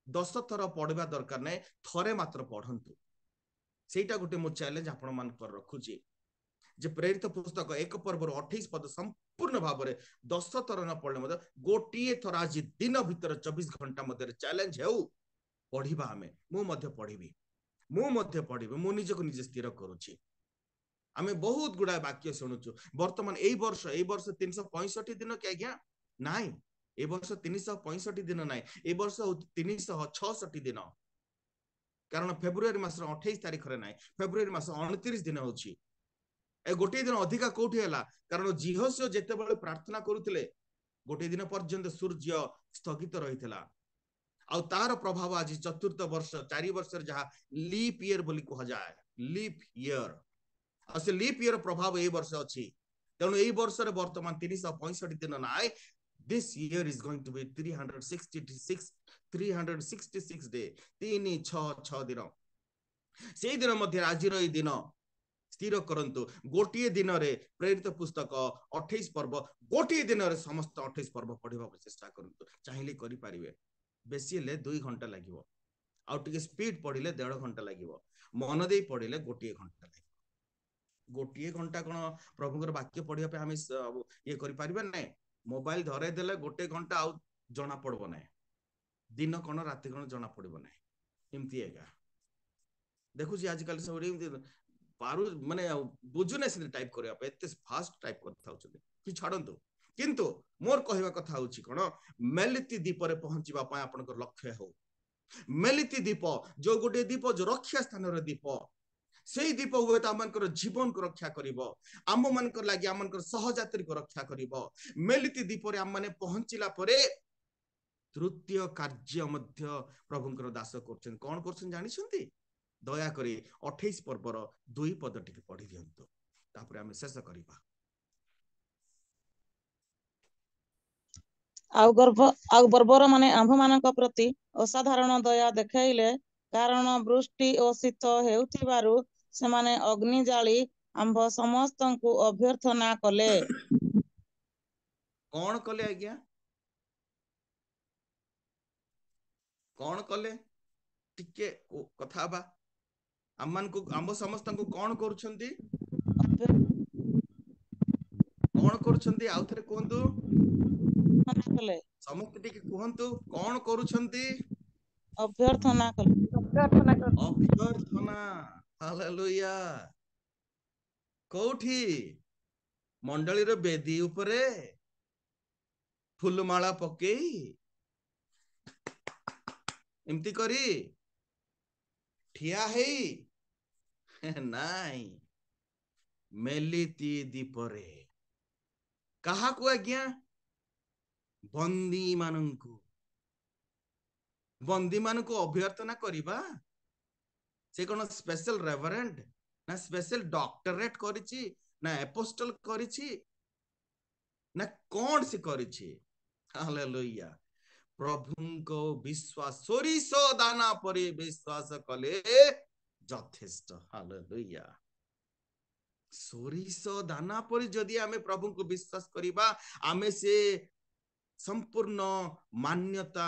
10 ଥର ପଢିବା ଦରକାର ନାହିଁ, ଥରେ ମାତ୍ର ପଢନ୍ତୁ। ସେଇଟା ଗୋଟେ ମୁଁ ଚ୍ୟାଲେଞ୍ଜ ଆପଣ ମାନଙ୍କର ରଖୁଛି ଯେ ପ୍ରେରିତ ପୁସ୍ତକ 1 ପର୍ବରୁ 28 ପଦ ସମ୍ପୂର୍ଣ୍ଣ ଭାବରେ 10 ଥର ନ ପଢିଲେ ମଧ୍ୟ ଗୋଟିଏ ଥର ଆଜି ଦିନ ଭିତରେ 24 ଘଣ୍ଟା ମଧ୍ୟରେ ଚ୍ୟାଲେଞ୍ଜ ହେଉ ପଢିବା। ମୁଁ ମଧ୍ୟ ପଢିବି, ମୁଁ ନିଜକୁ ନିଜେ ସ୍ଥିର କରୁଛି। ଆମେ ବହୁତ ଗୁଡାଏ ବାକ୍ୟ ଶୁଣୁଛୁ ବର୍ତ୍ତମାନ। ଏଇ ବର୍ଷ 365 ଦିନ କି ଆଜ୍ଞା? ନାଇଁ, ଏ ବର୍ଷ 365 ଦିନ ନାହିଁ, ଏ ବର୍ଷ 366 ଦିନ। କାରଣ ଫେବୃଆରୀ ମାସର 28 ତାରିଖରେ ନାହିଁ, ଫେବୃଆରୀ ମାସ 29 ଦିନ ହଉଛି। ଏ ଗୋଟିଏ ଦିନ ଅଧିକା କୋଉଠି ହେଲା? କାରଣ ଜିହୋଶିଓ ଯେତେବେଳେ ପ୍ରାର୍ଥନା କରୁଥିଲେ ଗୋଟିଏ ଦିନ ପର୍ଯ୍ୟନ୍ତ ସୂର୍ଯ୍ୟ ସ୍ଥଗିତ ରହିଥିଲା। ଆଉ ତାର ପ୍ରଭାବ ଆଜି 4th ବର୍ଷ, 4 ବର୍ଷରେ ଯାହା ଲିପ୍ ଇୟର ବୋଲି କୁହାଯାଏ, ଲିପ୍ ଇୟର। ଆଉ ସେ ଲିପ୍ ଇୟର ପ୍ରଭାବ ଏଇ ବର୍ଷ ଅଛି। ତେଣୁ ଏଇ ବର୍ଷରେ ବର୍ତ୍ତମାନ 365 ଦିନ ନାହିଁ। This year is going to be 366 day, 366 ଦିନ। ସେଇ ଦିନ ମଧ୍ୟରେ ଆଜିର ଏଇ ଦିନ ସ୍ଥିର କରନ୍ତୁ। ଗୋଟିଏ ଦିନରେ ପ୍ରେରିତ ପୁସ୍ତକ 28 ପର୍ବ, ଗୋଟିଏ ଦିନରେ ସମସ୍ତ 28 ପର୍ବ ପଢିବାକୁ ଚେଷ୍ଟା କରନ୍ତୁ। ଚାହିଁଲେ କରିପାରିବେ। ବେଶୀ ହେଲେ 2 ଘଣ୍ଟା ଲାଗିବ, ଆଉ ଟିକେ ସ୍ପିଡ ପଢିଲେ 1.5 ଘଣ୍ଟା ଲାଗିବ, ମନ ଦେଇ ପଢିଲେ 1 ଘଣ୍ଟା ଲାଗିବ। 1 ଘଣ୍ଟା କଣ ପ୍ରଭୁଙ୍କର ବାକ୍ୟ ପଢିବା ପାଇଁ ଆମେ ଇଏ କରିପାରିବା ନାହିଁ? ମୋବାଇଲ ଧରେଇ ଦେଲେ 1 ଘଣ୍ଟା ଆଉ ଜଣା ପଡିବ ନାହିଁ। ଦିନ କଣ ରାତି କଣ ଜଣା ପଡିବ ନାହିଁ। ଏମିତି ଏକା ଦେଖୁଛି ଆଜିକାଲି ସବୁ ମାନେ ବୁଝୁନାହିଁ ସେମିତି ଟାଇପ କରିବା ପାଇଁ, ଏତେ ଫାଷ୍ଟ ଟାଇପ କରିଥାଉଛନ୍ତି କି ଛାଡନ୍ତୁ। କିନ୍ତୁ ମୋର କହିବା କଥା ହଉଛି କଣ, ମେଲିତି ଦ୍ୱୀପରେ ପହଞ୍ଚିବା ପାଇଁ ଆପଣଙ୍କର ଲକ୍ଷ୍ୟ ହଉ। ମେଲିତି ଦ୍ୱୀପ ଯୋଉ ଗୋଟେ ଦ୍ୱୀପ, ଯୋଉ ରକ୍ଷା ସ୍ଥାନର ଦ୍ୱୀପ, ସେଇ ଦ୍ୱୀପ ହୁଏତ ଆମମାନଙ୍କର ଜୀବନକୁ ରକ୍ଷା କରିବ, ଆମ ମାନଙ୍କର ଲାଗି ଆମମାନଙ୍କର ସହଯାତ୍ରୀକୁ ରକ୍ଷା କରିବ। ମେଲିତି ଦ୍ୱୀପରେ ଆମମାନେ ପହଞ୍ଚିଲା ପରେ ତୃତୀୟ କାର୍ଯ୍ୟ ମଧ୍ୟ ପ୍ରଭୁଙ୍କର ଦାସ କରୁଛନ୍ତି। କଣ କରୁଛନ୍ତି ଜାଣିଛନ୍ତି? ଦୟାକରି 28 ପର୍ବର 2 ପଦ ଟିକେ ପଢି ଦିଅନ୍ତୁ, ତାପରେ ଆମେ ଶେଷ କରିବା। ଆଉ ବର୍ବର ମାନେ ଆମ୍ଭମାନଙ୍କ ପ୍ରତି ଅସାଧାରଣ ଦୟା ଦେଖାଇଲେ, କାରଣ ବୃଷ୍ଟି ଓ ଶୀତ ହେଉଥିବାରୁ ସେମାନେ ଅଗ୍ନି ଜାଳି ଆମ୍ଭ ସମସ୍ତଙ୍କୁ ଅଭ୍ୟର୍ଥନା କଲେ। କଣ କଲେ ଆଜ୍ଞା? କଣ କଲେ? ଟିକେ କଥା ହବା। ଆମ୍ଭ ସମସ୍ତଙ୍କୁ କଣ କରୁଛନ୍ତି? କଣ କରୁଛନ୍ତି? ଆଉ ଥରେ କୁହନ୍ତୁ, ସମସ୍ତେ ଟିକେ କୁହନ୍ତୁ, କଣ କରୁଛନ୍ତି? ଅଭ୍ୟର୍ଥନା କଲେ। ଅଭ୍ୟର୍ଥନା। ହାଲେଲୁୟା। କୋଉଠି? ମଣ୍ଡଳୀର ବେଦୀ ଉପରେ ଫୁଲମାଳା ପକେଇ ଏମିତି କରି ଠିଆ ହେଇ ନାଇଁ, ମେଲିତି ଦ୍ୱୀପରେ। କାହାକୁ ଆଜ୍ଞା? ବନ୍ଦୀ ମାନଙ୍କୁ ଅଭ୍ୟର୍ଥନା କରିବା। ସେ କଣ ସ୍ପେଶାଲ ରେଭରେଣ୍ଡ ନା ସ୍ପେଶାଲ ଡକ୍ଟରେଟ କରିଛି ନା ଏପୋଷ୍ଟଲ କରିଛି ନା କଣ ସେ କରିଛି? ହାଲେଲୁୟା। ପ୍ରଭୁଙ୍କ ବିଶ୍ୱାସ ସୋରିଷ ଦାନା ପରି ବିଶ୍ୱାସ କଲେ ଯଥେଷ୍ଟ। ହାଲେଲୁୟା। ସୋରିଷ ଦାନା ପରି ଯଦି ଆମେ ପ୍ରଭୁଙ୍କୁ ବିଶ୍ୱାସ କରିବା, ଆମେ ସେ ସମ୍ପୂର୍ଣ୍ଣ ମାନ୍ୟତା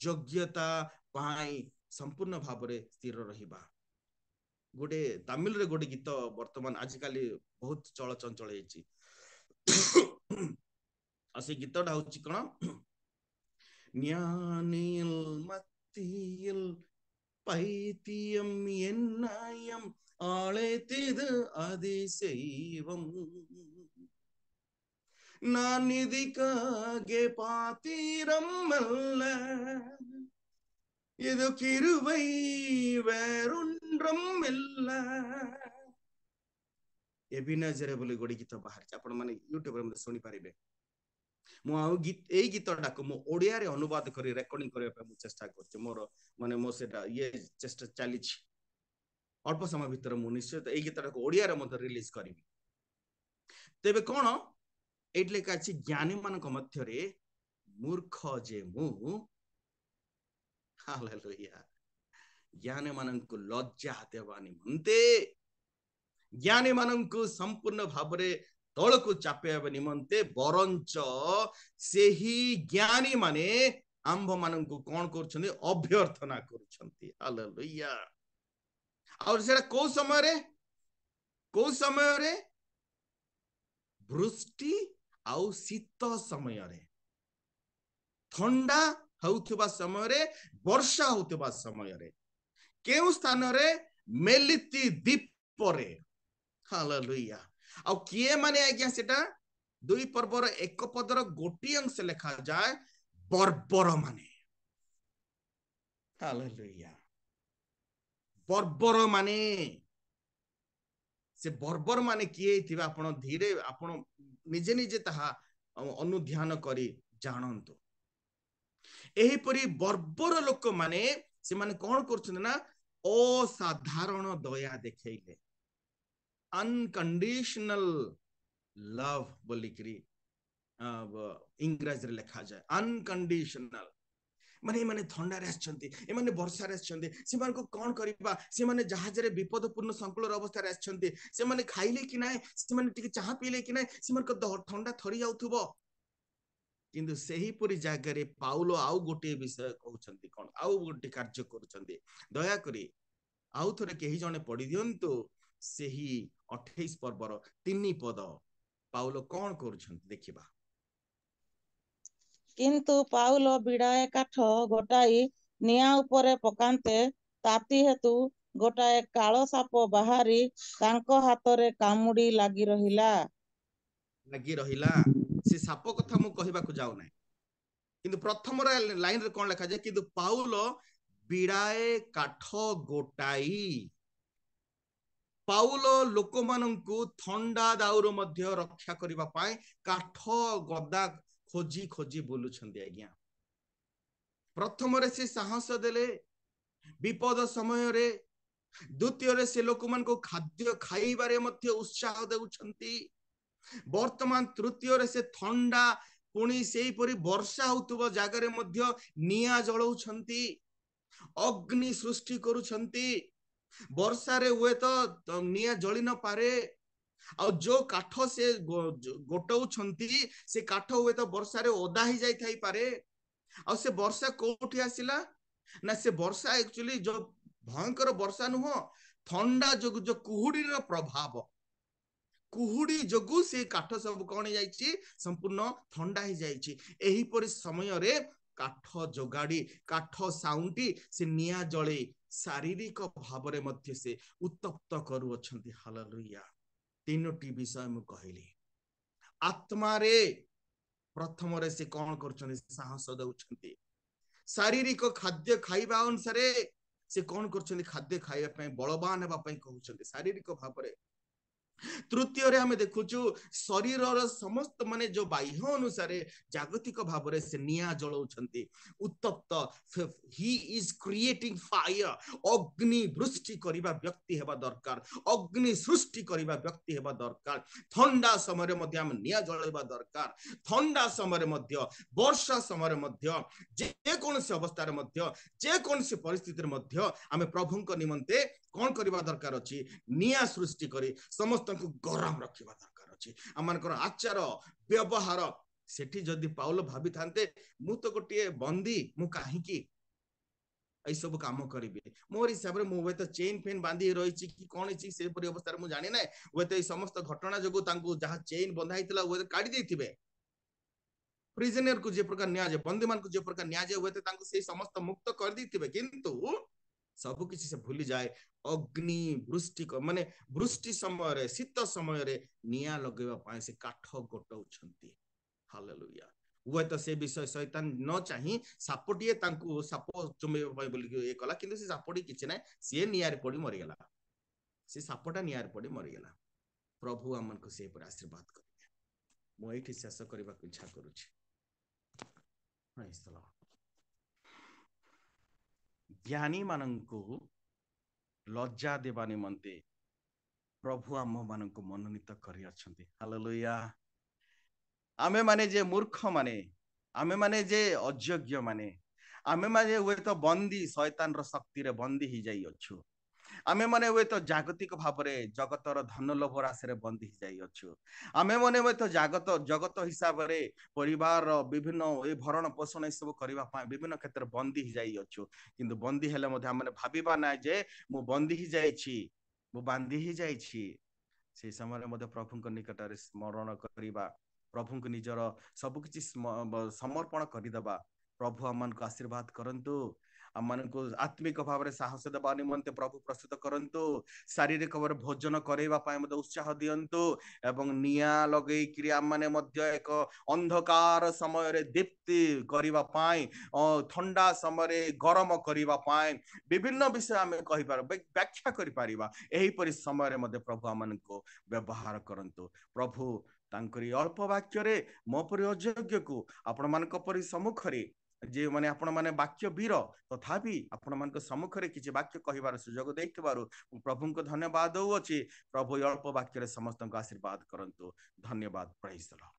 ଯୋଗ୍ୟତା ପାଇଁ ସମ୍ପୂର୍ଣ୍ଣ ଭାବରେ ସ୍ଥିର ରହିବା। ଗୋଟେ ତାମିଲରେ ଗୋଟେ ଗୀତ ବର୍ତ୍ତମାନ ଆଜିକାଲି ବହୁତ ଚଳଚଞ୍ଚଳ ହେଇଛି। ଆଉ ସେ ଗୀତଟା ହଉଛି କଣ? ஞானில் மத்தியில் பைத்தியம் என்னயம் அழைத்தது அதிசெய்வம், நான் நிதிக்காக பாத்திரம் அல்ல, இது கிருபை வேறொன்றும் இல்ல। ଏବିନେଜର ବୋଲି ଗୋଟେ ଗୀତ ବାହାରିଛି, ଆପଣ ମାନେ ୟୁଟ୍ୟୁବରେ ଶୁଣି ପାରିବେ। एई गीतटाको मु ओडिया रे अनुवाद करी रेकॉर्डिंग करबा पे मु चेष्टा करछि मोर माने मो सेटा ये चेष्टा चली छी अल्प समय भीतर मु निश्चित एई गीतटाको ओडिया रे मत रिलीज करिवि तेबे कोन एट लेखा अछि ज्ञानी मानक मध्य रे मूर्ख जे मु हालेलुया ज्ञानी मानक लज्जा देवा निमंते ज्ञानी मानक संपूर्ण भाबरे तळको चापेबा निमंते बरंच सेही ज्ञानी माने आंभ मानक कोन करछन्ते अभ्यर्थना करछन्ते हालेलुया और सेटा को समय रे वृष्टि आउ शीत समय रे ठंडा होउथबा समय रे वर्षा होउथबा समय रे केउ स्थान रे मेलिती द्वीप रे हालेलुया आ किए माने आज्ञा सेटा दुई पर्वर एक पदर गोटी अंश लिखा जाए बर्बर माने हालेलुया बर्बर माने से बर्बर माने किए थिबा आपण धीरे आपण निजे निजे ताहा अनुध्यान करी जानंतु एही परी बर्बर लोक माने से माने कोन करछन ना असाधारण दया देखैले अनकंडीशनल लव बोलिकरी इंग्रजी रे लिखा जाए अनकंडीशनल माने माने ठंडा रे आछंती ए माने वर्षा रे आछंती से मान को कोन करबा से माने जहाज रे विपदपूर्ण संकुल अवस्था रे आछंती से माने खाइले कि नाय से माने टिके चाहा पीले कि नाय से मान को ठंडा थरी जाउथबो किंतु सही पुरी जागा रे पाउलो आउ गोटे विषय कहउछंती कोन आउ गोटे कार्य करूछंती दया करी आउ थरे केही जने पढि दियंतु सही 28 पर्वर 3 पद पाउलो कोन करूछंती देखिबा किंतु पाउलो बिड़ाए काठ गोटाई निया उपरे पकान्ते ताती हेतु गोटाए कालो साप बाहारी तांको हातरे कामुडी लागी रहिला से साप कथा मु कहिबाकू जाउ नै किंतु प्रथम लाइन रे कोन लिखा जाय किंतु पाउलो बिड़ाए काठ गोटाई पाउलो लोक माननकु ठंडा दाउरो मध्य रक्षा करिबा पाए काठ गदा खोजी खोजी बोलु छंदी आज्ञा प्रथम रे से साहस देले विपद समय रे द्वितीय रे से लोक मान को खाद्य खाइबारे मध्य उत्साह देउछंती वर्तमान तृतीय रे से ठंडा पुणी सेही परी वर्षा होतुबो जागा रे मध्य निया जळौछंती अग्नि सृष्टि करूछंती वर्षा रे हुए तो निया जळी न पारे आ जो काठ से गोटौछंती से काठ हुए तो वर्षा रे ओदा ही जाई थाई पारे आ से वर्षा कोठी आसिला ना से वर्षा एक्चुअली जो भयंकर वर्षा नुह ठंडा जो कुहुडी रो प्रभाव कुहुडी जोगु से काठ सब कोन जाईची संपूर्ण ठंडा ही जाईची एही परि समय रे काठ जोगाड़ी काठ साउंटी से निया जळे शारीरिक भाव रे मध्य से उत्तप्त करू अछंती हालेलुया तीनोटी विषय मु कहली आत्मा रे प्रथम रे से कोन करछन साहस दउछंती शारीरिक खाद्य खाइबा अनुसार से कोन करछन खाद्य खाइबा पय बलवान हेबा पय कहउछंती शारीरिक भाव रे तृतीय रे हमें देखुचु शरीर समस्त माने जो बाह्य अनुसार जागतिक भाव रे से निया जळौछंती उत्तप्त ही इज क्रिएटिंग फायर अग्नि वृष्टि करिबा व्यक्ति हेबा दरकार अग्नि सृष्टि करिबा व्यक्ति हेबा दरकार ठंडा समय मध्ये हम निया जळैबा दरकार ठंडा समय मध्ये वर्षा समय मध्ये जे कोनसे अवस्था रे मध्ये जे कोनसे परिस्थिति रे मध्ये हमें प्रभुଙ୍କ निमंते कोन करिबा दरकार अछि निया सृष्टि करी समस्त को गरम रखिबा दरकार अछि अमानकर आचार व्यवहार सेठी जदि पाउलो भाबी थांते मु तो गोटे बंदी मु काहे की ऐ सब काम करिबे मोर हिसाब रे मु वे तो चेन फेन बांधी रहिछि कि कोन अछि से परि अवस्था रे मु जानि नै वे तो समस्त घटना जगो तांको जहा चेन बंधा हितला वे काढी देथिबे प्रिजनर को जे प्रकार न्याय जे बंदी मान को जे प्रकार न्याय जे वे तो तांको से समस्त मुक्त कर देथिबे किंतु सब किसी से भूली जाए अग्नि वृष्टि माने वृष्टि समय रे शीत समय रे निया लगेबा पाए से काठ गोटौछंती हालेलुया वे तो से विषय शैतान न चाहि सापटिए तांको साप चुमेबा पाए बोली ए कला किंतु से सापटी किछ नै से निया रे पड़ी मरि गेला से सापटा निया रे पड़ी मरि गेला प्रभु हमन को से पर आशीर्वाद करिए मो एठी शेष करबा इच्छा करूछि Praise the Lord. ज्ञानी मानंकु लज्जा देवा निमंते प्रभु आम मानंकु मनोनीत करि अछंती हालेलुया आमे माने जे मूर्ख माने आमे माने जे अयोग्य माने आमे माने हुए तो बंदी शैतान रो शक्ति रे बंदी ही जाई अछु आमे माने हुए तो जागतिक भाबरे जगतर धन लोभ राशि रे बंदी ही जाई अछु आमे माने हुए तो जगत हिसाब रे परिवार रो विभिन्न ए भरण पोषण ए सब करिवा पा विभिन्न क्षेत्र बंदी ही जाई अछु किंतु बंदी हेले मध्ये हमने भाबिबा ना जे मु बंदी ही जाई छी मु बांधी ही जाई छी से समय मध्ये प्रभुଙ୍କ निकटरे स्मरण करिबा प्रभुଙ୍କୁ निजर सब किछि समर्पण करिदबा प्रभु हमनको आशीर्वाद करंतु हमनको आत्मिक भाव रे साहस देबा निमंते प्रभु प्रस्तुत करंतु शारीरिक भाव भोजन करैबा पाए मते उत्साह दियंतु एवं निया लगै क्रिया माने मध्य एक अंधकार समय रे दीप्ति करिबा पाए ठंडा समय रे गरम करिबा पाए विभिन्न विषय आमे कहि पार व्याख्या करि पारिबा एही परि समय रे मते प्रभु हमनको व्यवहार करंतु प्रभु तांकरी अल्प वाक्य रे मो परि अयोग्य को आपण मानक परि सम्मुख रे जे माने आपण माने वाक्य वीर तथापि आपण मानक सम्मुख रे किछि वाक्य कहिबार सुयोग दैथिबारु प्रभु को धन्यवाद दउ अछि प्रभु अल्प वाक्य रे समस्त को आशीर्वाद करंतु धन्यवाद प्रेज द लॉर्ड।